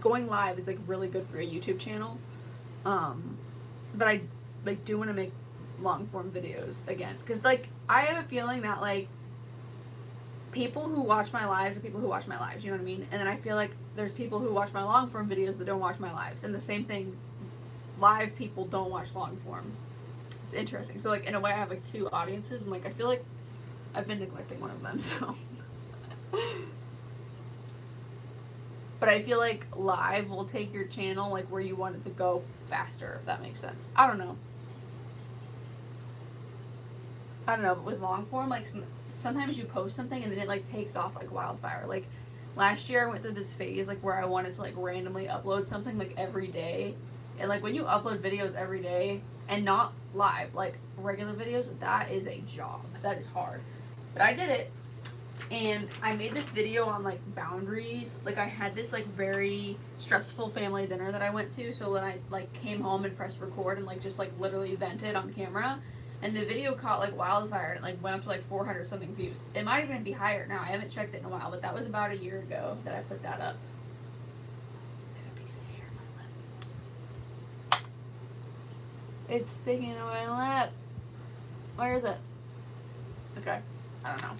going live is like really good for a YouTube channel. But I like do want to make long form videos again, because like I have a feeling that like people who watch my lives are people who watch my lives, you know what I mean? And then I feel like there's people who watch my long form videos that don't watch my lives, and the same thing, live people don't watch long form. It's interesting. So like in a way I have like two audiences, and like I feel like I've been neglecting one of them, so but I feel like live will take your channel like where you want it to go faster, if that makes sense. I don't know, but with long form, like sometimes you post something and then it like takes off like wildfire. Like last year I went through this phase like where I wanted to like randomly upload something like every day, and like when you upload videos every day and not live, like regular videos, that is a job. That is hard. But I did it, and I made this video on like boundaries. Like I had this like very stressful family dinner that I went to, so then I like came home and pressed record and like just like literally vented on camera, and the video caught like wildfire and it like went up to like 400 something views. It might even be higher now. I haven't checked it in a while, but that was about a year ago that I put that up. I have a piece of hair in my lip. It's sticking to my lip. Where is it? Okay, I don't know.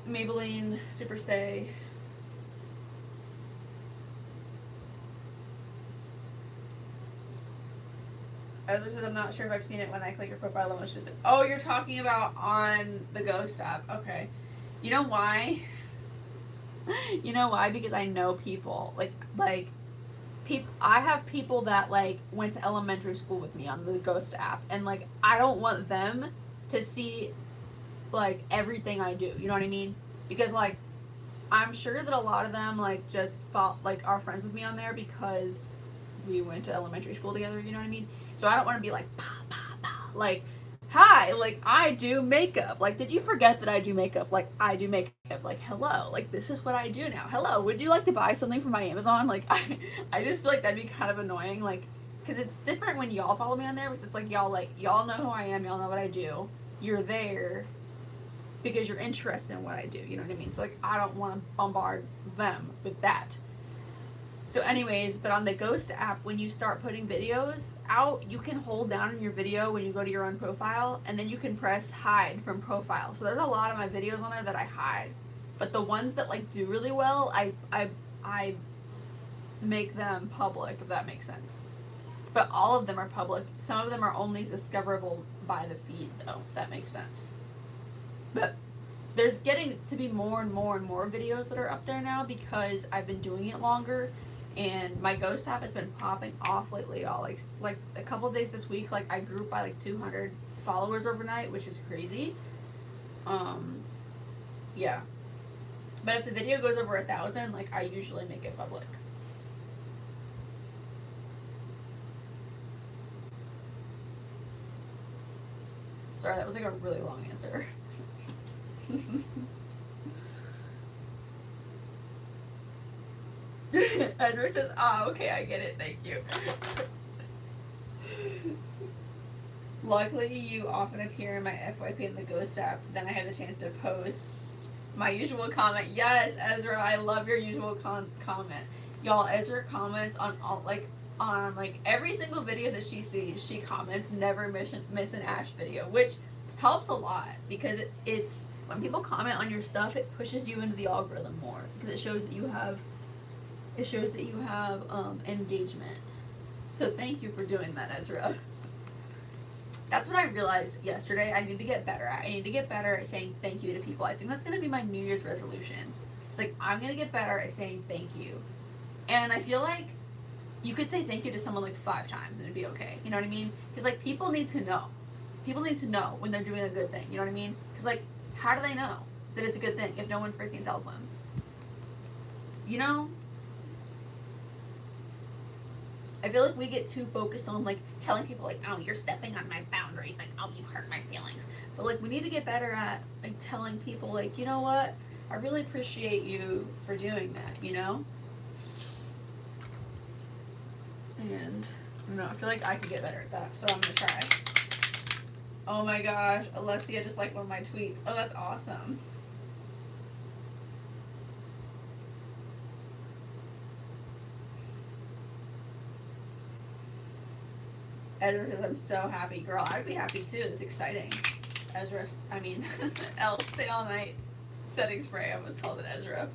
Maybelline Superstay. Ezra says, I'm not sure if I've seen it when I click your profile image. Oh, you're talking about on the Ghost app. Okay. You know why? You know why? Because I know people. I have people that, like, went to elementary school with me on the Ghost app. And, like, I don't want them to see, like, everything I do. You know what I mean? Because, like, I'm sure that a lot of them, like, just are friends with me on there because we went to elementary school together, you know what I mean? So I don't want to be like, like, hi, like, I do makeup. Like, did you forget that I do makeup? Like, I do makeup. Like, hello, like, this is what I do now. Hello, would you like to buy something from my Amazon? Like, I just feel like that'd be kind of annoying, like, because it's different when y'all follow me on there, because it's like, y'all know who I am, y'all know what I do. You're there because you're interested in what I do, you know what I mean? So, like, I don't want to bombard them with that. So anyways, but on the Ghost app, when you start putting videos out, you can hold down in your video when you go to your own profile, and then you can press hide from profile. So there's a lot of my videos on there that I hide. But the ones that like do really well, I make them public, if that makes sense. But all of them are public. Some of them are only discoverable by the feed, though, if that makes sense. But there's getting to be more and more and more videos that are up there now because I've been doing it longer. And my Ghost app has been popping off lately, y'all. Like a couple of days this week, like I grew by like 200 followers overnight, which is crazy. Yeah. But if the video goes over 1,000, like I usually make it public. Sorry, that was like a really long answer. Ezra says, okay, I get it, thank you. Luckily, you often appear in my FYP in the Ghost app, then I have the chance to post my usual comment. Yes, Ezra, I love your usual comment. Y'all, Ezra comments on every single video that she sees, she comments, never miss an Ash video, which helps a lot because it's when people comment on your stuff, it pushes you into the algorithm more because it shows that you have engagement. So thank you for doing that, Ezra. That's what I realized yesterday. I need to get better at. I need to get better at saying thank you to people. I think that's going to be my New Year's resolution. It's like, I'm going to get better at saying thank you. And I feel like you could say thank you to someone like 5 times and it'd be okay. You know what I mean? Because, like, people need to know. People need to know when they're doing a good thing. You know what I mean? Because, like, how do they know that it's a good thing if no one freaking tells them? You know? I feel like we get too focused on, like, telling people, like, oh, you're stepping on my boundaries, like, oh, you hurt my feelings. But, like, we need to get better at, like, telling people, like, you know what? I really appreciate you for doing that, you know? And No, I feel like I could get better at that, so I'm gonna try. Oh my gosh, Alessia just liked one of my tweets. Oh, that's awesome. Ezra says, I'm so happy. Girl, I'd be happy too. It's exciting. Ezra, I mean, Elf, stay all night. Setting spray, I almost called it Ezra.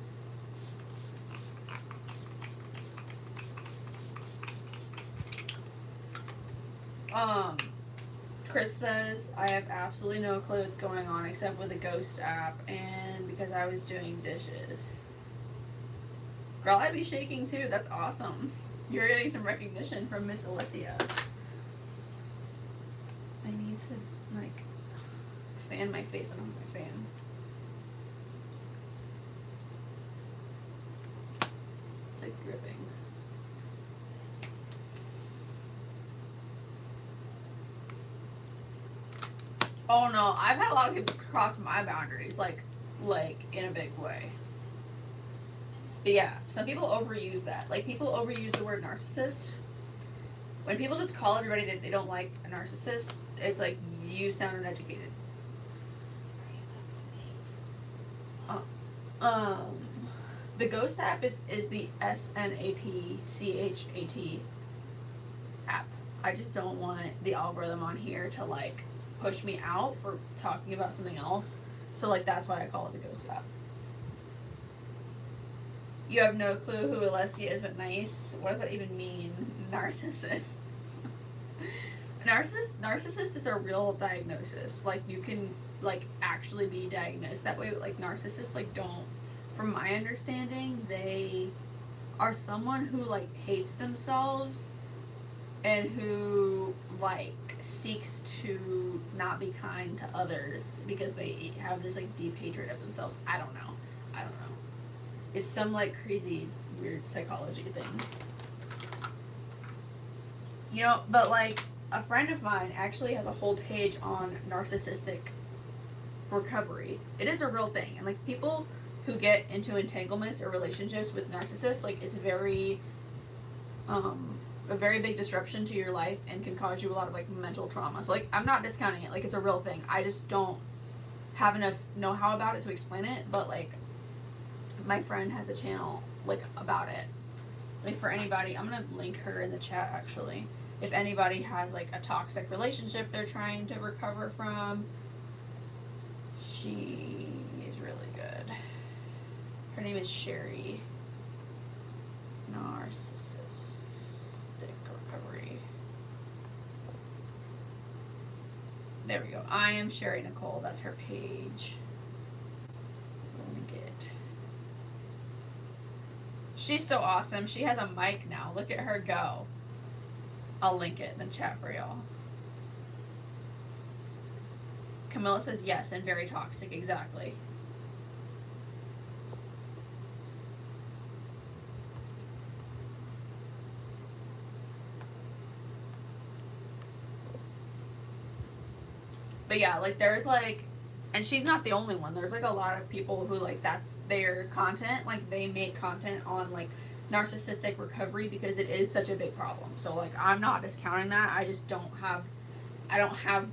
Chris says, I have absolutely no clue what's going on except with the Ghost app and because I was doing dishes. Girl, I'd be shaking too. That's awesome. You're getting some recognition from Miss Alessia. I need to, like, fan my face on my fan. It's like gripping. Oh no, I've had a lot of people cross my boundaries, like in a big way. But yeah, some people overuse that. Like, people overuse the word narcissist. When people just call everybody that they don't like a narcissist, it's like, you sound uneducated. The Ghost app is the SNAPCHAT app. I just don't want the algorithm on here to, like, push me out for talking about something else. So, like, that's why I call it the Ghost app. You have no clue who Alessia is, but nice. What does that even mean? Narcissist. Narcissist is a real diagnosis. Like, you can, like, actually be diagnosed that way, but, like, narcissists, like, don't, from my understanding, they are someone who, like, hates themselves and who, like, seeks to not be kind to others because they have this, like, deep hatred of themselves. I don't know. It's some, like, crazy, weird psychology thing. You know, but, like, a friend of mine actually has a whole page on narcissistic recovery. It is a real thing. And, like, people who get into entanglements or relationships with narcissists, like, it's very, a very big disruption to your life and can cause you a lot of, like, mental trauma. So, like, I'm not discounting it. Like, it's a real thing. I just don't have enough know-how about it to explain it. But, like, my friend has a channel, like, about it. Like, for anybody, I'm gonna link her in the chat, actually. If anybody has, like, a toxic relationship they're trying to recover from, she is really good. Her name is Sherry. Narcissistic recovery. There we go. I am Sherry Nicole. That's her page. Link it. She's so awesome. She has a mic now. Look at her go. I'll link it in the chat for y'all. Camilla says yes, and very toxic. Exactly. But yeah, like, there's, like, and she's not the only one. There's, like, a lot of people who, like, that's their content. Like, they make content on, like, narcissistic recovery because it is such a big problem. So, like, I'm not discounting that. I just don't have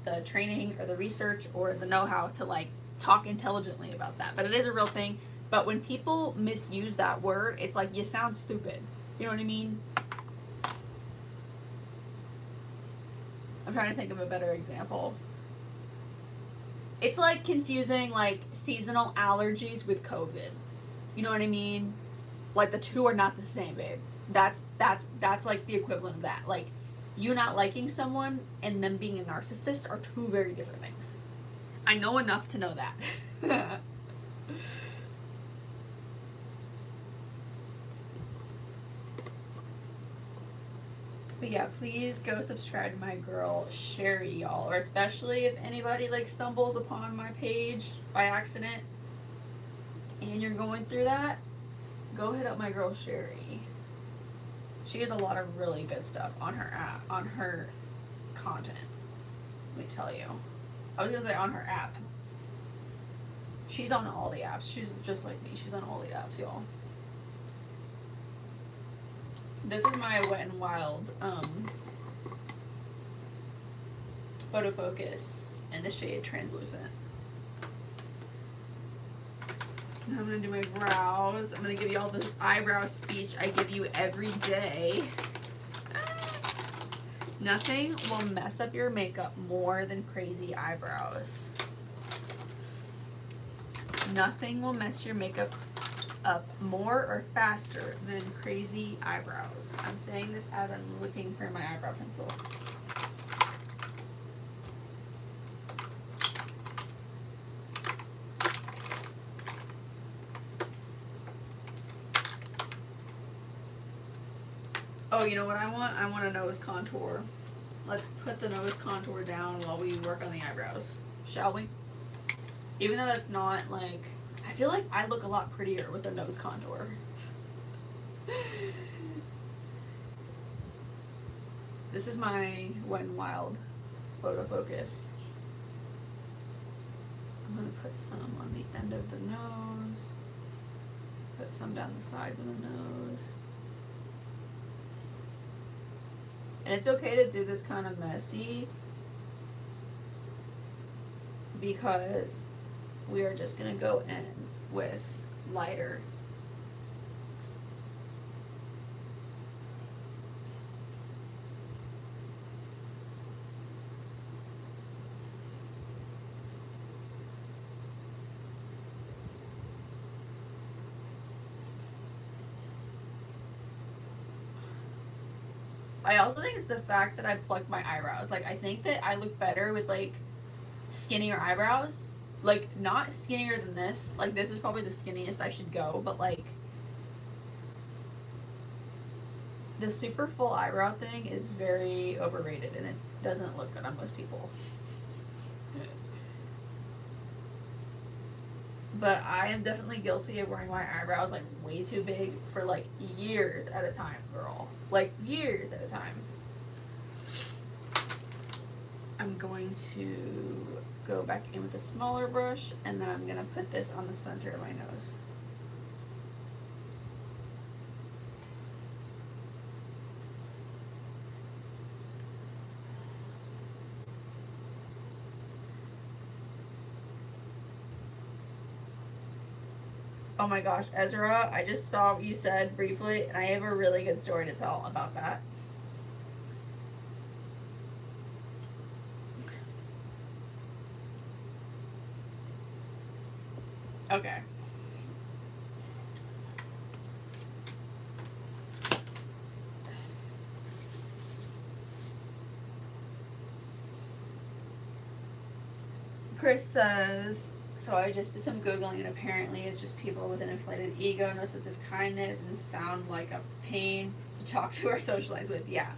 the training or the research or the know-how to, like, talk intelligently about that. But it is a real thing. But when people misuse that word, it's like, you sound stupid. You know what I mean? I'm trying to think of a better example. It's like confusing, like, seasonal allergies with COVID. You know what I mean? Like, the two are not the same, babe. That's like the equivalent of that. Like, you not liking someone and them being a narcissist are two very different things. I know enough to know that. But yeah, please go subscribe to my girl Sherry, y'all. Or especially if anybody, like, stumbles upon my page by accident and you're going through that, go hit up my girl Sherry. She has a lot of really good stuff on her app, on her content. Let me tell you. I was gonna say on her app. She's on all the apps. She's just like me. She's on all the apps, y'all. This is my Wet n Wild Photo Focus in the shade Translucent. Now I'm going to do my brows. I'm going to give you all the eyebrow speech I give you every day. Nothing will mess up your makeup more than crazy eyebrows. Nothing will mess your makeup up more or faster than crazy eyebrows. I'm saying this as I'm looking for my eyebrow pencil. Oh, you know what I want? I want a nose contour. Let's put the nose contour down while we work on the eyebrows, shall we? Even though that's not like, I feel like I look a lot prettier with a nose contour. This is my Wet n Wild Photo Focus. I'm gonna put some on the end of the nose, put some down the sides of the nose. And it's okay to do this kind of messy because we are just gonna go in with lighter. I also think it's the fact that I plucked my eyebrows. Like, I think that I look better with, like, skinnier eyebrows. Like, not skinnier than this. Like, this is probably the skinniest I should go, but, like, the super full eyebrow thing is very overrated, and it doesn't look good on most people. But I am definitely guilty of wearing my eyebrows, like, way too big for, like, years at a time, girl. Like, years at a time. I'm going to go back in with a smaller brush, and then I'm going to put this on the center of my nose. Oh my gosh, Ezra, I just saw what you said briefly, and I have a really good story to tell about that. Okay. Chris says, so I just did some Googling, and apparently it's just people with an inflated ego, no sense of kindness, and sound like a pain to talk to or socialize with. Yeah.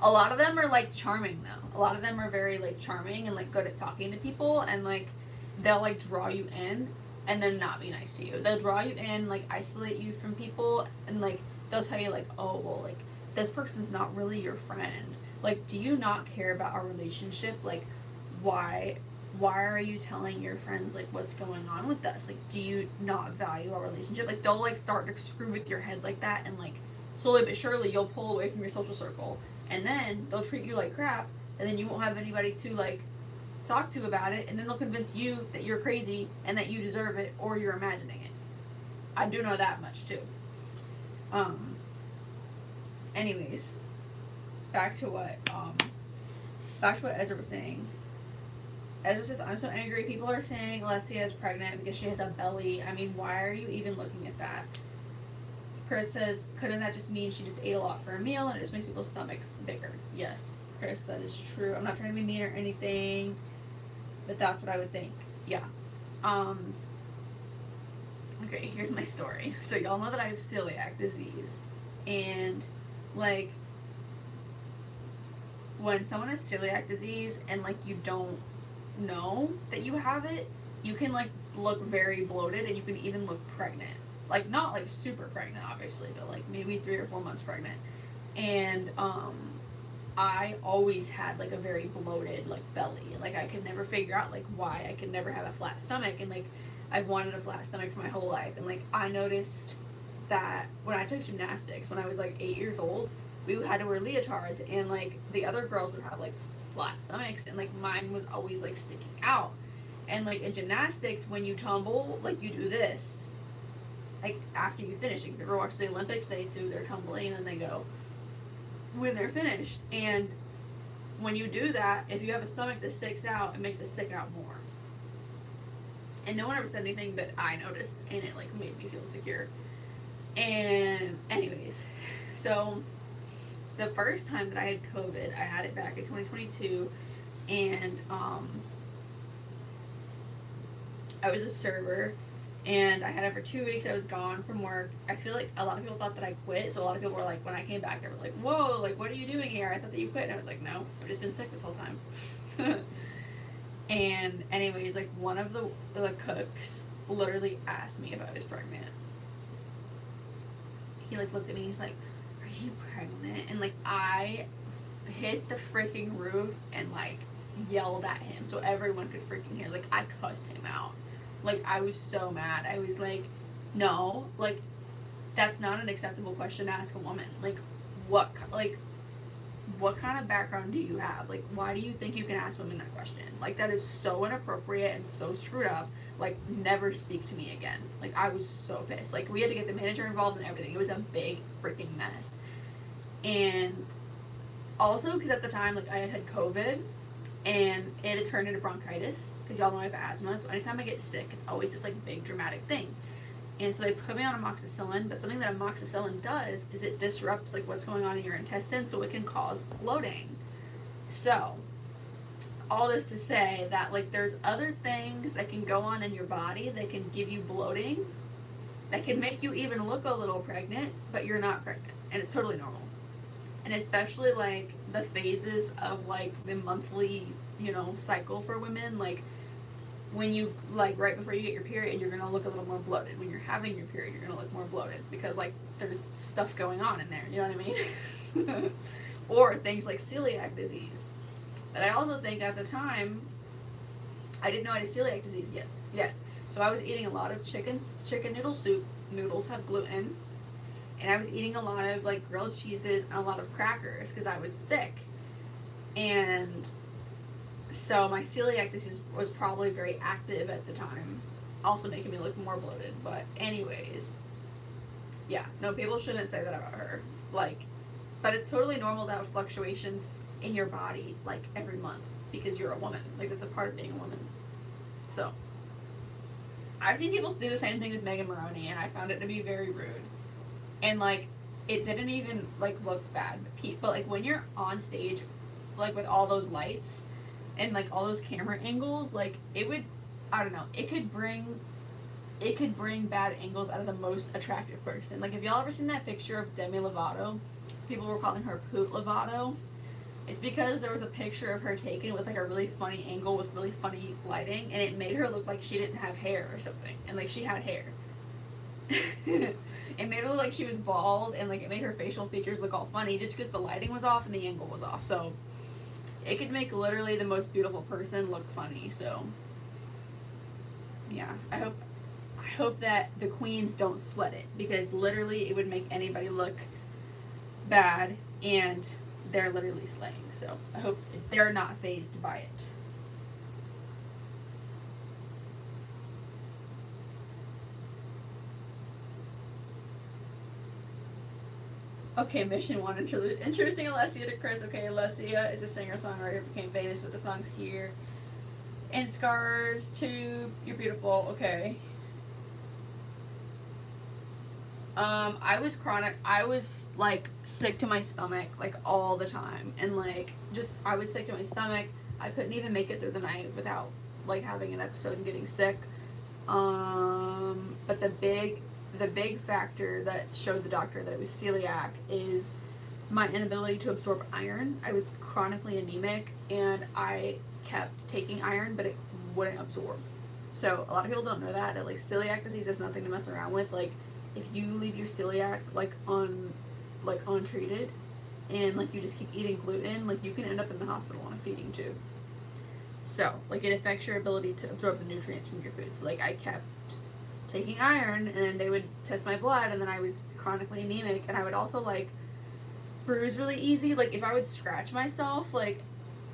A lot of them are, like, charming, though. A lot of them are very, like, charming and, like, good at talking to people, and, like, they'll, like, draw you in and then not be nice to you. They'll draw you in, like, isolate you from people, and, like, they'll tell you, like, oh, well, like, this person's not really your friend. Like, do you not care about our relationship? Like, why are you telling your friends, like, what's going on with us? Like, do you not value our relationship? Like, they'll, like, start to screw with your head like that, and, like, slowly but surely you'll pull away from your social circle, and then they'll treat you like crap, and then you won't have anybody to, like, talk to about it, and then they'll convince you that you're crazy and that you deserve it, or you're imagining it. I do know that much too. Anyways, back to what Ezra was saying. Ezra says, I'm so angry. People are saying Alessia is pregnant because she has a belly. I mean, why are you even looking at that? Chris says, couldn't that just mean she just ate a lot for a meal and it just makes people's stomach bigger? Yes, Chris, that is true. I'm not trying to be mean or anything, but that's what I would think. Yeah. Okay, here's my story. So y'all know that I have celiac disease. And, like, when someone has celiac disease and, like, you don't know that you have it, you can, like, look very bloated, and you can even look pregnant. Like, not, like, super pregnant, obviously, but, like, maybe 3 or 4 months pregnant. And I always had, like, a very bloated, like, belly. Like, I could never figure out, like, why I could never have a flat stomach. And, like, I've wanted a flat stomach for my whole life. And, like, I noticed that when I took gymnastics when I was, like, 8 years old, we had to wear leotards, and, like, the other girls would have, like, flat stomachs, and like mine was always like sticking out. And like in gymnastics, when you tumble, like you do this. Like after you finish, like, if you ever watch the Olympics, they do their tumbling and then they go when they're finished. And when you do that, if you have a stomach that sticks out, it makes it stick out more. And no one ever said anything, but I noticed, and it like made me feel insecure. And anyways, so the first time that I had COVID, I had it back in 2022, and I was a server, and I had it for 2 weeks. I was gone from work. I feel like a lot of people thought that I quit, so a lot of people were like, when I came back, they were like, whoa, like, what are you doing here? I thought that you quit. And I was like, no, I've just been sick this whole time. And anyways, like, one of the cooks literally asked me if I was pregnant. He like looked at me and he's like, are you pregnant? And like I hit the freaking roof and like yelled at him so everyone could freaking hear. Like I cussed him out. Like I was so mad. I was like, no, like that's not an acceptable question to ask a woman. Like what kind of background do you have? Like why do you think you can ask women that question? Like that is so inappropriate and so screwed up. Like never speak to me again. Like I was so pissed. Like we had to get the manager involved and everything. It was a big freaking mess. And also because at the time like I had COVID and it had turned into bronchitis because y'all know I have asthma, so anytime I get sick it's always this like big dramatic thing. And so they put me on amoxicillin, but something that amoxicillin does is it disrupts like what's going on in your intestines, so it can cause bloating. So all this to say that like there's other things that can go on in your body that can give you bloating, that can make you even look a little pregnant, but you're not pregnant, and it's totally normal. And especially like the phases of like the monthly, cycle for women, like when you like right before you get your period, you're gonna look a little more bloated. When you're having your period, you're gonna look more bloated because like there's stuff going on in there, you know what I mean? Or things like celiac disease. But I also think at the time I didn't know I had celiac disease yet. So I was eating a lot of chicken noodle soup. Noodles have gluten. And I was eating a lot of like grilled cheeses and a lot of crackers because I was sick. And so my celiac disease was probably very active at the time, also making me look more bloated. But anyways, yeah, no, people shouldn't say that about her. Like, but it's totally normal to have fluctuations in your body like every month because you're a woman. Like that's a part of being a woman. So I've seen people do the same thing with Megan Maroney, and I found it to be very rude. And like it didn't even like look bad, but like when you're on stage, like with all those lights and like all those camera angles, like it would, I don't know, it could bring bad angles out of the most attractive person. Like if y'all ever seen that picture of Demi Lovato, people were calling her Poot Lovato. It's because there was a picture of her taken with like a really funny angle with really funny lighting, and it made her look like she didn't have hair or something, and like she had hair. It made her look like she was bald, and like it made her facial features look all funny just because the lighting was off and the angle was off. So it could make literally the most beautiful person look funny. So yeah, I hope that the queens don't sweat it, because literally it would make anybody look bad, and they're literally slaying. So I hope they're not fazed by it. Okay, mission one, introducing Alessia to Chris. Okay, Alessia is a singer-songwriter, became famous with the songs Here and Scars 2, You're Beautiful. Okay. I was like sick to my stomach like all the time, and like just I was sick to my stomach. I couldn't even make it through the night without like having an episode and getting sick. But the big factor that showed the doctor that it was celiac is my inability to absorb iron. I was chronically anemic, and I kept taking iron, but it wouldn't absorb. So a lot of people don't know that like celiac disease is nothing to mess around with. Like if you leave your celiac untreated, and like you just keep eating gluten, like you can end up in the hospital on a feeding tube. So like it affects your ability to absorb the nutrients from your food. So like I kept taking iron, and then they would test my blood, and then I was chronically anemic, and I would also like bruise really easy. Like if I would scratch myself, like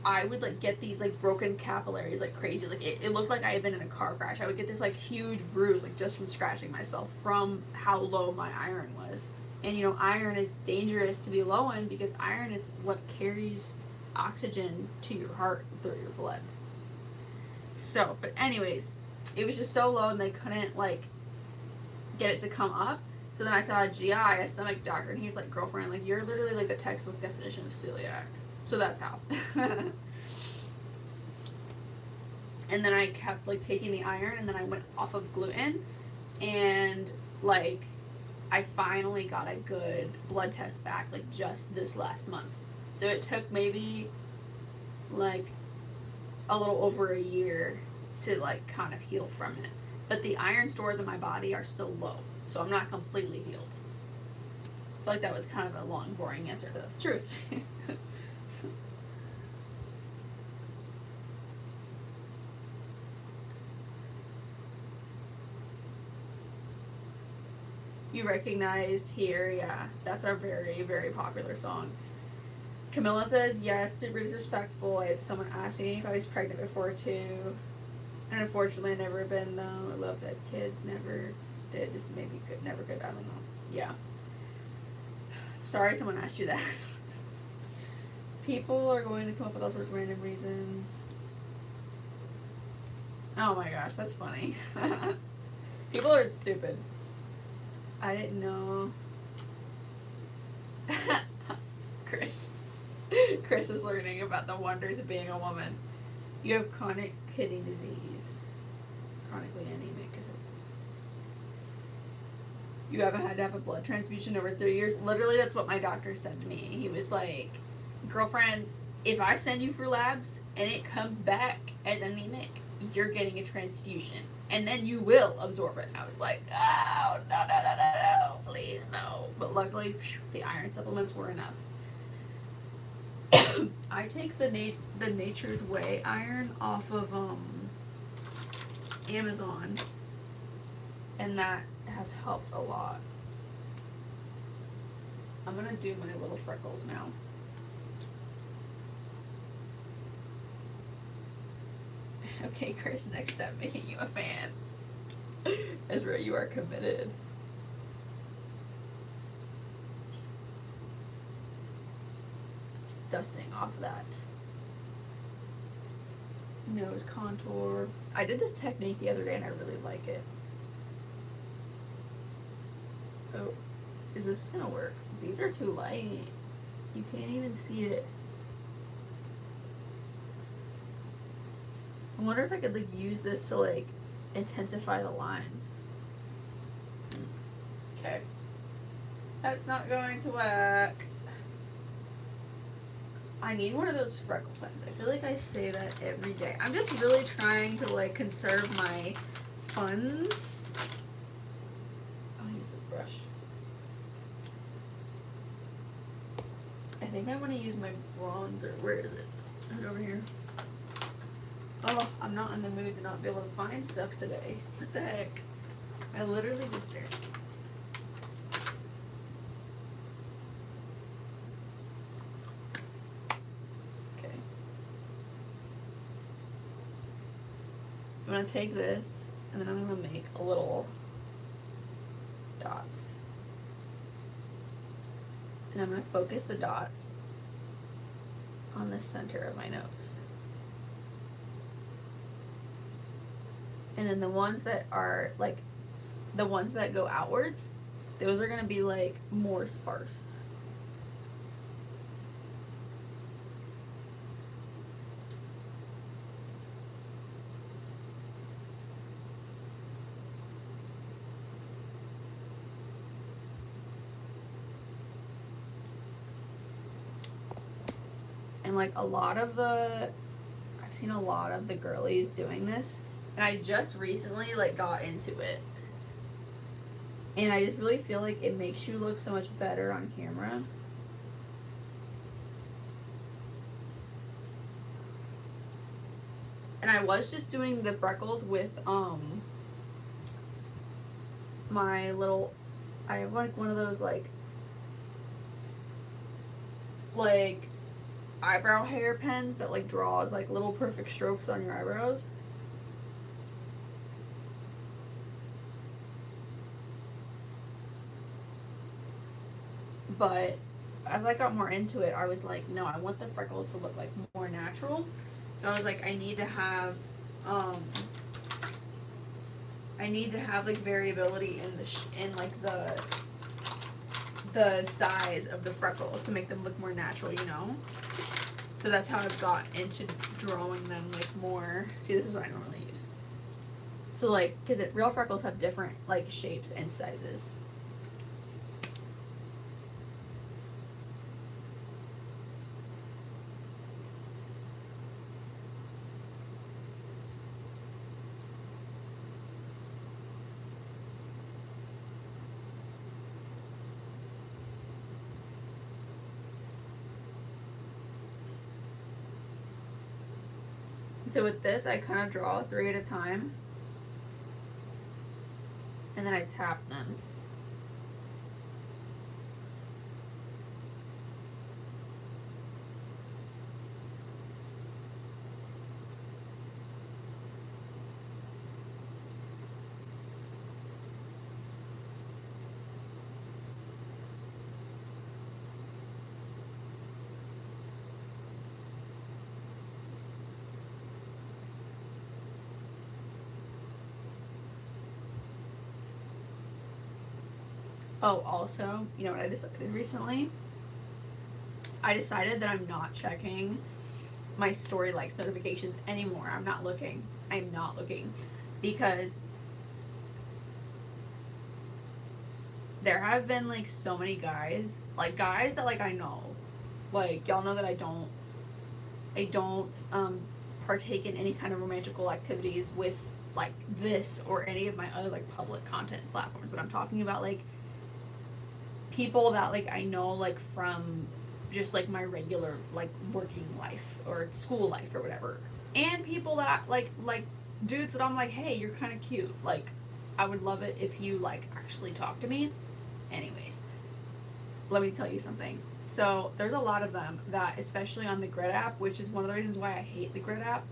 I would like get these like broken capillaries like crazy. Like it looked like I had been in a car crash. I would get this like huge bruise like just from scratching myself from how low my iron was. And you know, iron is dangerous to be low in because iron is what carries oxygen to your heart through your blood. So, but anyways, it was just so low and they couldn't like get it to come up. So then I saw a GI, a stomach doctor, and he's like, girlfriend, like you're literally like the textbook definition of celiac. So that's how. And then I kept like taking the iron, and then I went off of gluten, and like I finally got a good blood test back like just this last month. So it took maybe like a little over a year to like kind of heal from it. But the iron stores in my body are still low, so I'm not completely healed. I feel like that was kind of a long, boring answer, but that's the truth. You recognized Here, yeah. That's our very, very popular song. Camilla says, yes, it was respectful. I had someone ask me if I was pregnant before too. And unfortunately, I've never been though. I love to have kids. Never did. Just maybe good. Never good. I don't know. Yeah. Sorry someone asked you that. People are going to come up with all sorts of random reasons. Oh my gosh, that's funny. People are stupid. I didn't know. Chris is learning about the wonders of being a woman. You have chronic kidney disease. Chronically anemic, is it? You haven't had to have a blood transfusion over 3 years. Literally, that's what my doctor said to me. He was like, girlfriend, if I send you for labs and it comes back as anemic, you're getting a transfusion. And then you will absorb it. And I was like, oh, no, please, no. But luckily, the iron supplements were enough. I take the Nature's Way iron off of Amazon, and that has helped a lot. I'm gonna do my little freckles now. Okay, Chris, next step, making you a fan. Ezra, you are committed. Just dusting off that. Nose contour. I did this technique the other day and I really like it. Oh, is this gonna work? These are too light. You can't even see it. I wonder if I could like use this to like intensify the lines. Okay. That's not going to work. I need one of those freckle pens. I feel like I say that every day. I'm just really trying to like conserve my funds. I'll use this brush. I think I want to use my bronzer. Where is it? Is it over here? Oh, I'm not in the mood to not be able to find stuff today. What the heck? I literally just, there's. Okay. So I'm going to take this, and then I'm going to make a little dots. And I'm going to focus the dots on the center of my nose. And then the ones that are like, the ones that go outwards, those are gonna be like more sparse. And like I've seen a lot of the girlies doing this. And I just recently like got into it. And I just really feel like it makes you look so much better on camera. And I was just doing the freckles with my little, I have like one of those like eyebrow hair pens that like draws like little perfect strokes on your eyebrows. But as I got more into it, I was like, no, I want the freckles to look like more natural. So I was like, I need to have like variability in in like the size of the freckles to make them look more natural, you know? So that's how I've got into drawing them like more. See, this is what I normally use. So like, because real freckles have different like shapes and sizes. So with this, I kind of draw 3 at a time, and then I tap them. Oh, also, you know what I decided recently? I decided that I'm not checking my story likes notifications anymore. I'm not looking. I'm not looking. Because there have been like so many guys that like I know. Like y'all know that I don't partake in any kind of romantical activities with like this or any of my other like public content platforms. But I'm talking about like people that like I know like from just like my regular like working life or school life or whatever, and people that I, like dudes that I'm like, hey, you're kind of cute, like I would love it if you like actually talk to me. Anyways, let me tell you something. So there's a lot of them that, especially on the Grid app, which is one of the reasons why I hate the Grid app,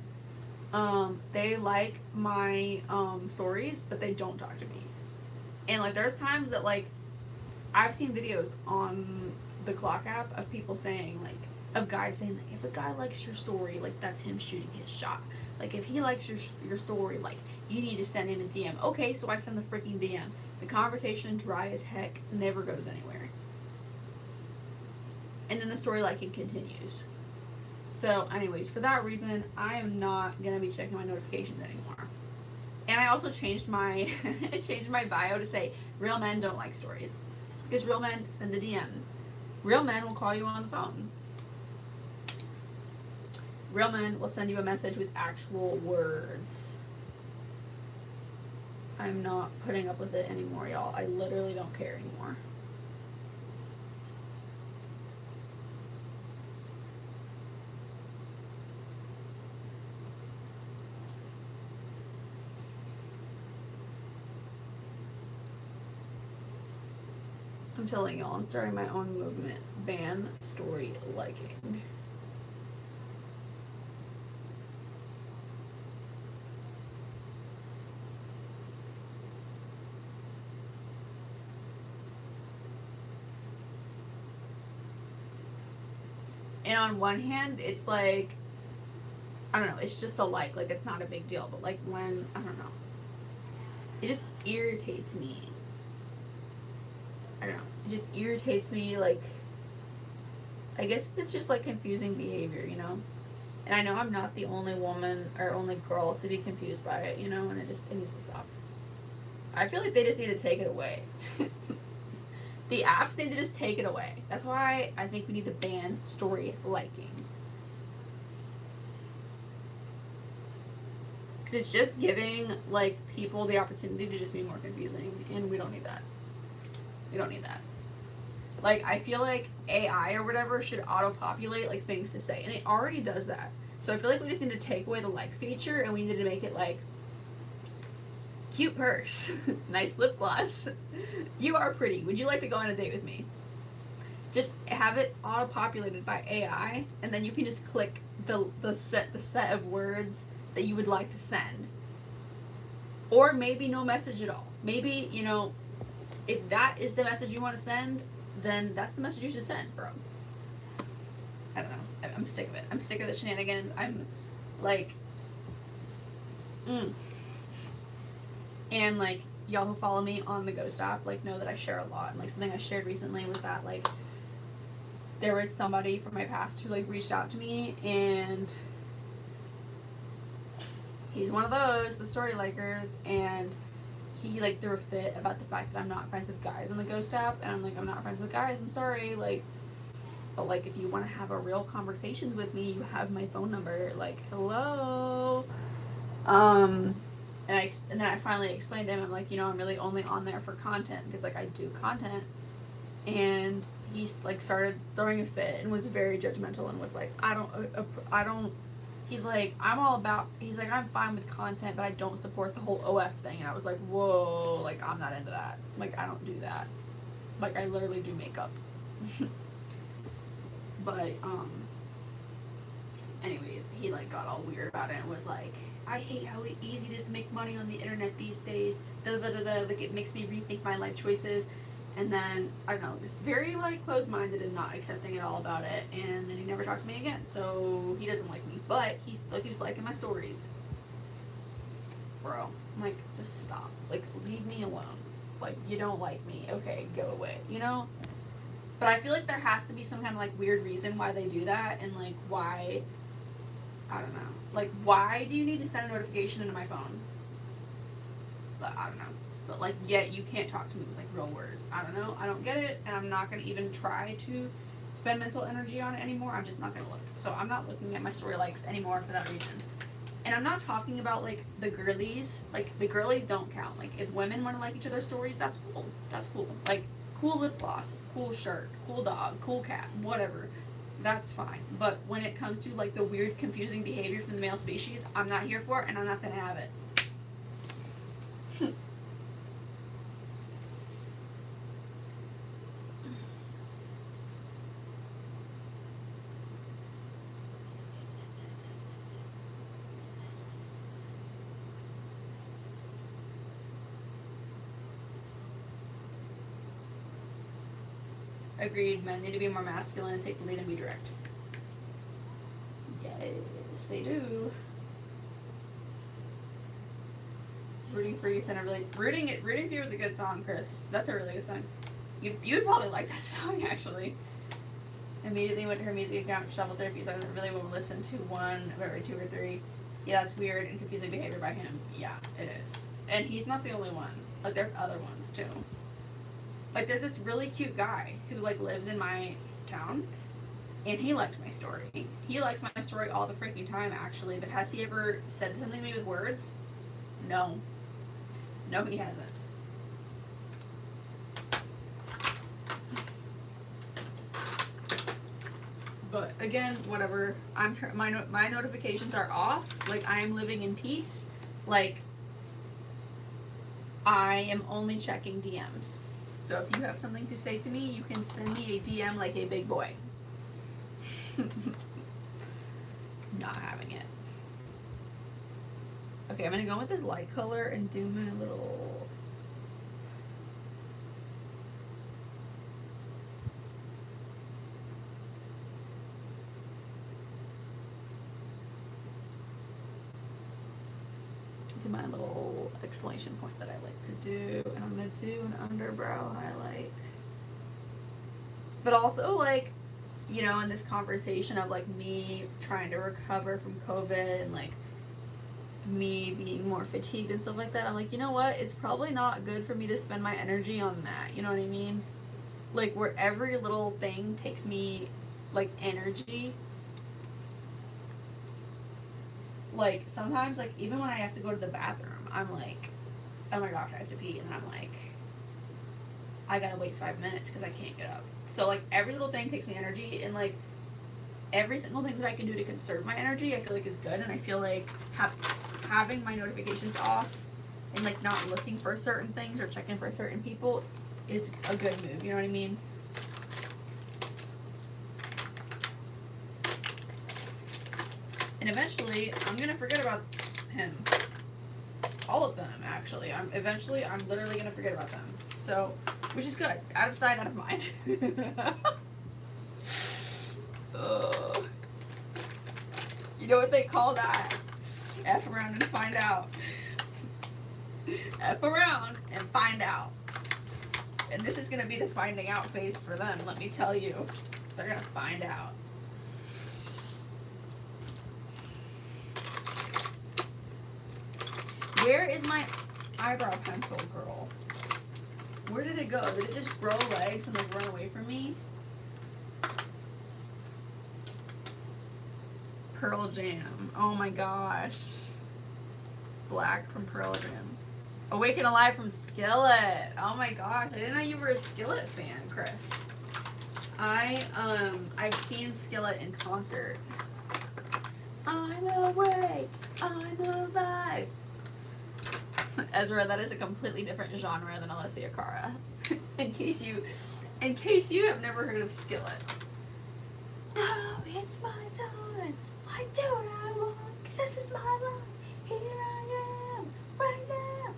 they like my stories, but they don't talk to me. And like there's times that like I've seen videos on the Clock app of people saying like, of guys saying like, if a guy likes your story, like that's him shooting his shot. Like if he likes your story, like you need to send him a DM. Okay, so I send the freaking DM. The conversation, dry as heck, never goes anywhere. And then the story liking continues. So anyways, for that reason, I am not gonna be checking my notifications anymore. And I also changed my my bio to say real men don't like stories. Because real men send a DM. Real men will call you on the phone. Real men will send you a message with actual words. I'm not putting up with it anymore, y'all. I literally don't care anymore. I'm telling y'all, I'm starting my own movement. Ban story liking. And on one hand, it's like, I don't know, it's just a like it's not a big deal. But like when, I don't know, it just irritates me. I don't know, it just irritates me, like, I guess it's just like confusing behavior, you know? And I know I'm not the only woman or only girl to be confused by it, you know, and it needs to stop. I feel like they just need to take it away. The apps need to just take it away. That's why I think we need to ban story liking. Because it's just giving, like, people the opportunity to just be more confusing, and we don't need that. We don't need that. Like, I feel like AI or whatever should auto-populate, like, things to say, and it already does that. So I feel like we just need to take away the like feature, and we need to make it, like, cute purse, nice lip gloss, you are pretty, would you like to go on a date with me? just have it auto-populated by AI, and then you can just click the set of words that you would like to send. Or maybe no message at all. Maybe, you know, if that is the message you want to send, then that's the message you should send, bro. I don't know. I'm sick of it. I'm sick of the shenanigans. I'm like, And like, y'all who follow me on the Ghost app, like, know that I share a lot. And like, something I shared recently was that like, there was somebody from my past who like reached out to me, and he's one of those, the story likers, and he like threw a fit about the fact that I'm not friends with guys on the Ghost app, and I'm like, I'm not friends with guys, I'm sorry, like, but like, if you want to have a real conversations with me, you have my phone number, like, hello. And then I finally explained to him, I'm like, you know, I'm really only on there for content, because like, I do content. And he like started throwing a fit and was very judgmental and was like, I don't he's like, he's like, I'm fine with content, but I don't support the whole OF thing. And I was like, whoa, like, I'm not into that. Like, I don't do that. Like, I literally do makeup. But anyways, he like got all weird about it and was like, I hate how easy it is to make money on the internet these days, like, it makes me rethink my life choices. And then, I don't know, just very, like, closed-minded and not accepting at all about it. And then he never talked to me again. So, he doesn't like me. But he still keeps liking my stories. Bro, I'm like, just stop. Like, leave me alone. Like, you don't like me. Okay, go away. You know? But I feel like there has to be some kind of, like, weird reason why they do that. And, like, why... I don't know. Like, why do you need to send a notification into my phone? I don't know. But like, yet you can't talk to me with like real words. I don't know. I don't get it, and I'm not gonna even try to spend mental energy on it anymore. I'm just not gonna look. So I'm not looking at my story likes anymore for that reason. And I'm not talking about like the girlies. Like, the girlies don't count. Like, if women want to like each other's stories, that's cool. That's cool. Like, cool lip gloss, cool shirt, cool dog, cool cat, whatever. That's fine. But when it comes to like the weird, confusing behavior from the male species, I'm not here for it, and I'm not gonna have it. Agreed, men need to be more masculine and take the lead and be direct. Yes, they do. Rooting for You sounded really... Rooting for You is a good song, Chris. That's a really good song. You'd probably like that song, actually. Immediately went to her music account, shuffled through a few songs, and really won't listen to one, or two or three. Yeah, that's weird and confusing behavior by him. Yeah, it is. And he's not the only one. Like, there's other ones, too. Like, there's this really cute guy who, like, lives in my town, and he liked my story. He likes my story all the freaking time, actually, but has he ever said something to me with words? No. No, he hasn't. But, again, whatever. My notifications are off. Like, I am living in peace. Like, I am only checking DMs. So if you have something to say to me, you can send me a DM like a big boy. Not having it. Okay, I'm gonna go with this light color and do my little... to my little exclamation point that I like to do, and I'm gonna do an underbrow highlight. But also, like, you know, in this conversation of like me trying to recover from COVID and like me being more fatigued and stuff like that, I'm like, you know what, it's probably not good for me to spend my energy on that, you know what I mean? Like, where every little thing takes me like energy. Like, sometimes, like, even when I have to go to the bathroom, I'm like, oh my gosh, I have to pee, and I'm like, I gotta wait 5 minutes because I can't get up. So, like, every little thing takes me energy, and, like, every single thing that I can do to conserve my energy, I feel like is good, and I feel like having my notifications off and, like, not looking for certain things or checking for certain people is a good move, you know what I mean? And eventually, I'm gonna forget about him. All of them, actually. I'm literally gonna forget about them. So, which is good. Out of sight, out of mind. You know what they call that? F around and find out. F around and find out. And this is gonna be the finding out phase for them, let me tell you. They're gonna find out. Where is my eyebrow pencil, girl? Where did it go? Did it just grow legs and like run away from me? Pearl Jam. Oh my gosh. Black from Pearl Jam. Awake and Alive from Skillet. Oh my gosh. I didn't know you were a Skillet fan, Chris. I've seen Skillet in concert. I'm awake. I'm alive. Ezra, that is a completely different genre than Alessia Cara. in case you have never heard of Skillet. No, it's my time. I do what I want, 'cause this is my life. Here I am, right now.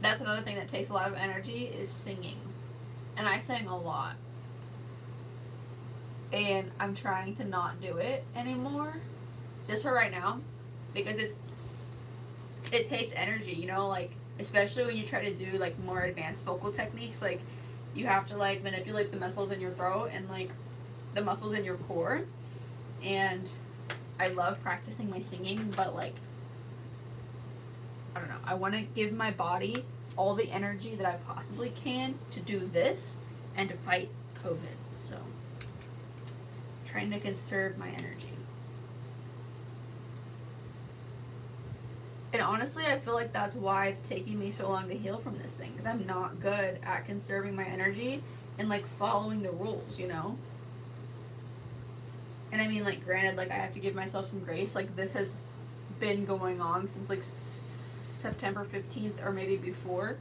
That's another thing that takes a lot of energy is singing. And I sang a lot. And I'm trying to not do it anymore. Just for right now. Because it takes energy, you know, like especially when you try to do like more advanced vocal techniques, like you have to like manipulate the muscles in your throat and like the muscles in your core. And I love practicing my singing, but like I don't know, I want to give my body all the energy that I possibly can to do this and to fight COVID. So trying to conserve my energy. And honestly, I feel like that's why it's taking me so long to heal from this thing, because I'm not good at conserving my energy and like following the rules, you know? And I mean, like, granted, like I have to give myself some grace. Like this has been going on since like September 15th or maybe before.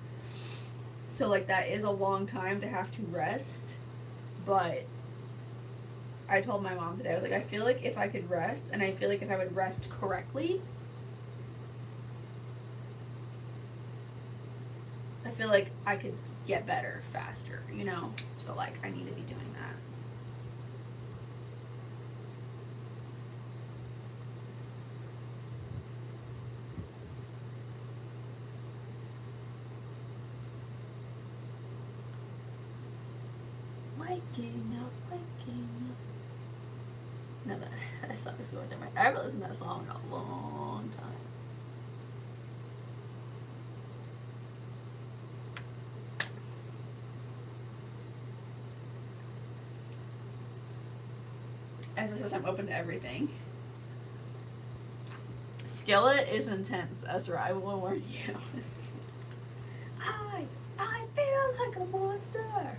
So like that is a long time to have to rest. But I told my mom today, I was like, I feel like if I could rest, and I feel like if I would rest correctly, I feel like I could get better faster, you know? So like I need to be doing that. Waking up, waking up. No, that song is going through my... I haven't listened to that song in a long time. Ezra says I'm open to everything. Skillet is intense, Ezra. I will warn you. I feel like a monster.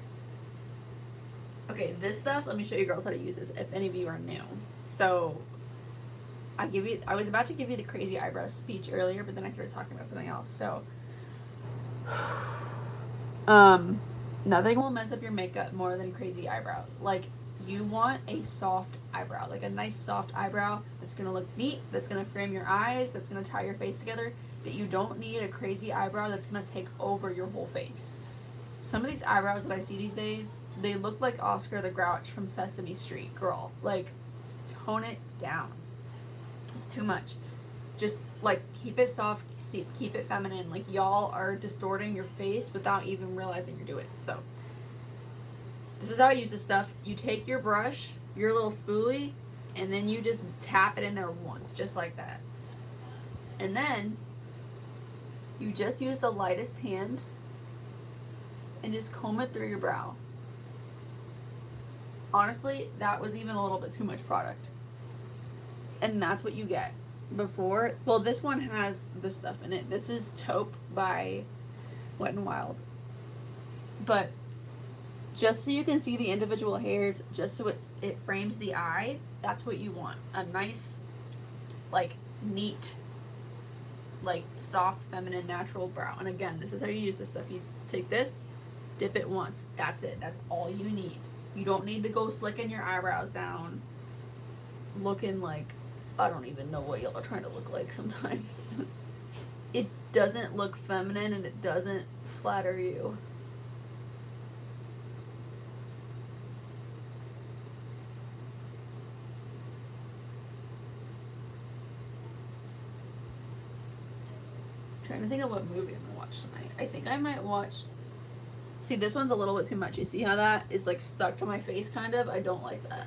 Okay, this stuff, let me show you girls how to use this if any of you are new. So, I was about to give you the crazy eyebrow speech earlier, but then I started talking about something else. So, nothing will mess up your makeup more than crazy eyebrows. Like, you want a soft eyebrow, like a nice soft eyebrow that's gonna look neat, that's gonna frame your eyes, that's gonna tie your face together, but you don't need a crazy eyebrow that's gonna take over your whole face. Some of these eyebrows that I see these days, they look like Oscar the Grouch from Sesame Street, girl. Like, tone it down. It's too much. Just, like, keep it soft, keep it feminine. Like, y'all are distorting your face without even realizing you're doing it. So, this is how I use this stuff. You take your brush, your little spoolie, and then you just tap it in there once, just like that. And then, you just use the lightest hand and just comb it through your brow. Honestly, that was even a little bit too much product. And that's what you get. Before, well, this one has this stuff in it. This is Taupe by Wet n Wild. But just so you can see the individual hairs, just so it frames the eye, that's what you want. A nice, like, neat, like, soft, feminine, natural brow. And again, this is how you use this stuff. You take this, dip it once. That's it. That's all you need. You don't need to go slicking your eyebrows down, looking like, I don't even know what y'all are trying to look like sometimes. It doesn't look feminine and it doesn't flatter you. I'm trying to think of what movie I'm gonna watch tonight. I think I might watch. See, this one's a little bit too much. You see how that is like stuck to my face, kind of? I don't like that.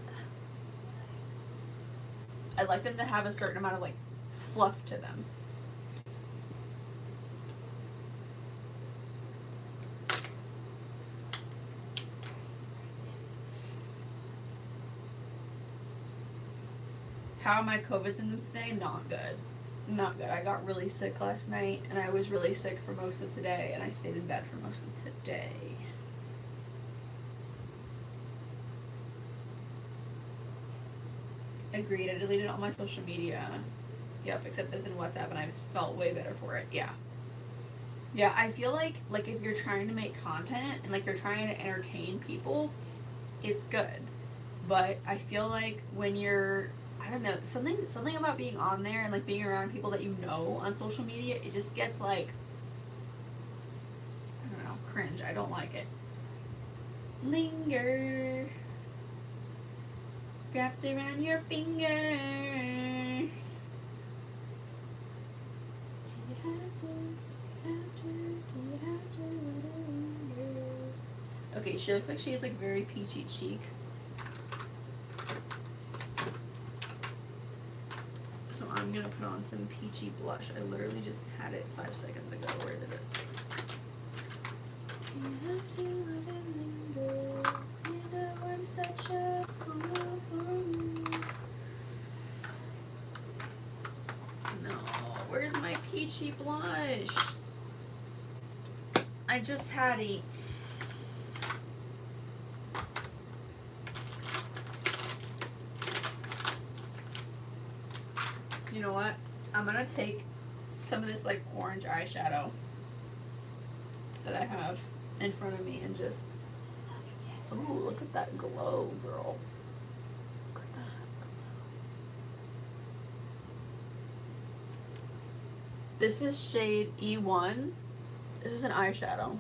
I like them to have a certain amount of like fluff to them. How are my COVID symptoms today? Not good. Not good. I got really sick last night, and I was really sick for most of today, and I stayed in bed for most of today. Agreed. I deleted all my social media. Yep, except this in WhatsApp, and I just felt way better for it. Yeah. Yeah, I feel like if you're trying to make content and like you're trying to entertain people, it's good. But I feel like when you're, I don't know, something about being on there and like being around people that you know on social media, it just gets like, I don't know, cringe. I don't like it. Linger. Wrapped around your finger. Do you have to? Do you have to? Do you have to linger? Okay, she looks like she has like very peachy cheeks. So I'm gonna put on some peachy blush. I literally just had it 5 seconds ago. Where is it? You have to let it linger. You know I'm such a fool for you. No, where's my peachy blush? I just had it. You know what? I'm gonna take some of this like orange eyeshadow that I have in front of me and just, ooh, look at that glow, girl. Look at that glow. This is shade E1. This is an eyeshadow.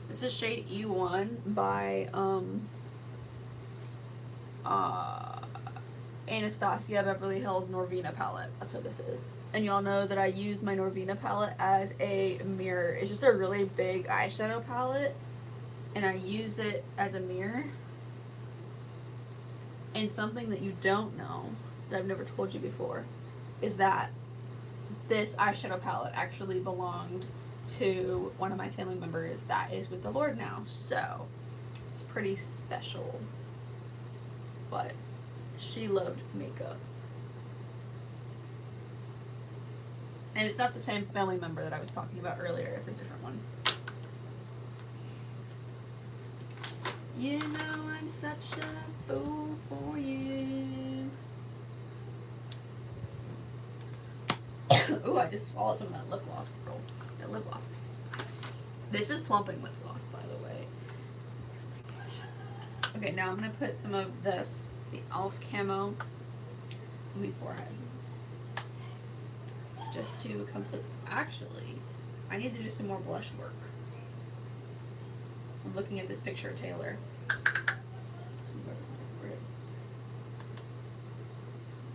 This is shade E1 by Anastasia Beverly Hills Norvina palette. That's what this is. And y'all know that I use my Norvina palette as a mirror. It's just a really big eyeshadow palette, and I use it as a mirror. And something that you don't know, that I've never told you before, is that this eyeshadow palette actually belonged to one of my family members that is with the Lord now. So it's pretty special. But she loved makeup. And it's not the same family member that I was talking about earlier. It's a different one. You know I'm such a fool for you. Ooh, I just swallowed some of that lip gloss, girl. That lip gloss is spicy. This is plumping lip gloss, by the way. Okay, now I'm going to put some of this, the e.l.f. camo, on my forehead. Just to complete. Actually, I need to do some more blush work. I'm looking at this picture of Taylor.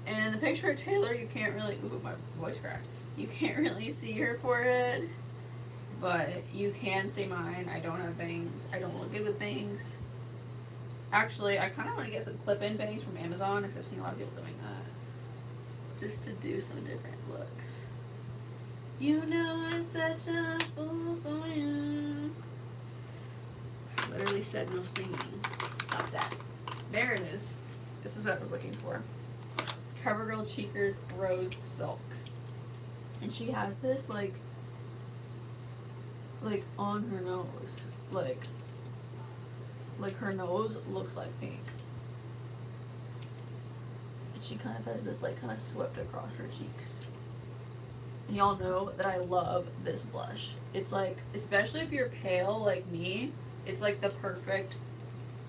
And in the picture of Taylor, you can't really, ooh, my voice cracked. You can't really see her forehead, but you can see mine. I don't have bangs. I don't look good with bangs. Actually, I kind of want to get some clip-in bangs from Amazon, because I've seen a lot of people doing that. Just to do some different looks. You know I'm such a fool for you. I literally said no singing. Stop that. There it is. This is what I was looking for. CoverGirl Cheekers Rose Silk. And she has this, like on her nose. Like her nose looks like pink. And she kind of has this, like, kind of swept across her cheeks. And y'all know that I love this blush. It's like, especially if you're pale like me, it's like the perfect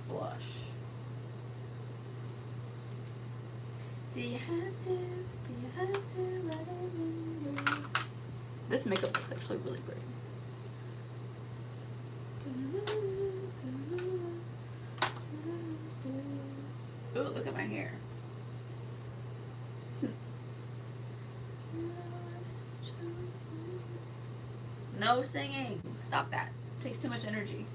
blush. Do you have to? Do you have to let it linger? This makeup looks actually really pretty. Ooh, look at my hair. No singing. Stop that. It takes too much energy.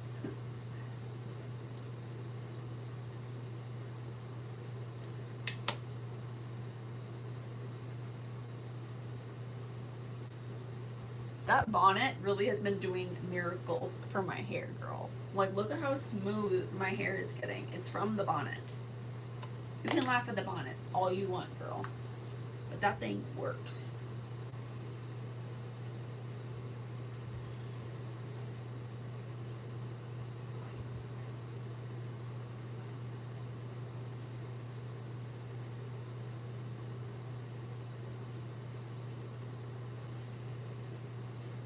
That bonnet really has been doing miracles for my hair, girl. Like, look at how smooth my hair is getting. It's from the bonnet. You can laugh at the bonnet all you want, girl. But that thing works.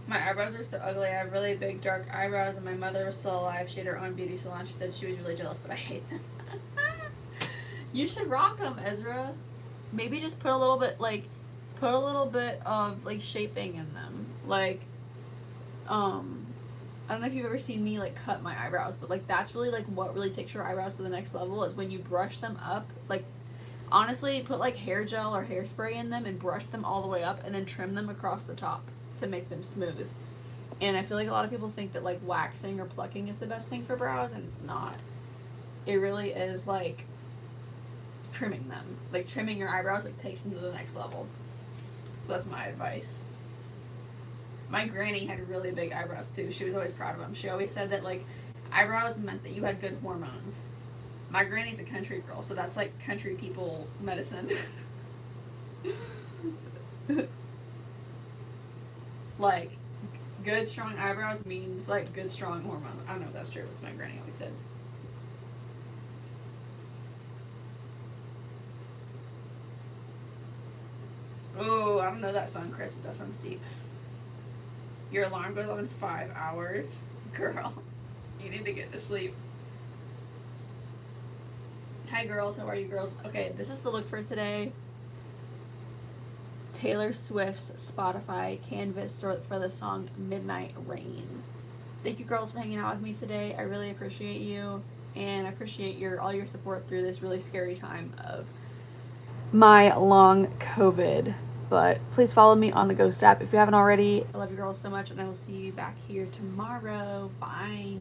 My eyebrows are so ugly. I have really big dark eyebrows, and my mother was still alive. She had her own beauty salon. She said she was really jealous, but I hate them. You should rock them, Ezra. Maybe just put a little bit of like shaping in them. Like, I don't know if you've ever seen me like cut my eyebrows, but like that's really like what really takes your eyebrows to the next level is when you brush them up. Like, honestly, put like hair gel or hairspray in them and brush them all the way up, and then trim them across the top to make them smooth. And I feel like a lot of people think that like waxing or plucking is the best thing for brows, and it's not. It really is like trimming them. Like trimming your eyebrows like takes them to the next level. So that's my advice. My granny had really big eyebrows too. She was always proud of them. She always said that like eyebrows meant that you had good hormones. My granny's a country girl, so that's like country people medicine. Like, good strong eyebrows means like good strong hormones. I don't know if that's true. That's what my granny always said. Oh, I don't know that song, Chris, but that sounds deep. Your alarm goes off in 5 hours. Girl, you need to get to sleep. Hi, girls. How are you, girls? Okay, this is the look for today. Taylor Swift's Spotify canvas for the song Midnight Rain. Thank you, girls, for hanging out with me today. I really appreciate you, and I appreciate all your support through this really scary time of my long COVID. But please follow me on the Ghost app if you haven't already. I love you girls so much, and I will see you back here tomorrow. Bye.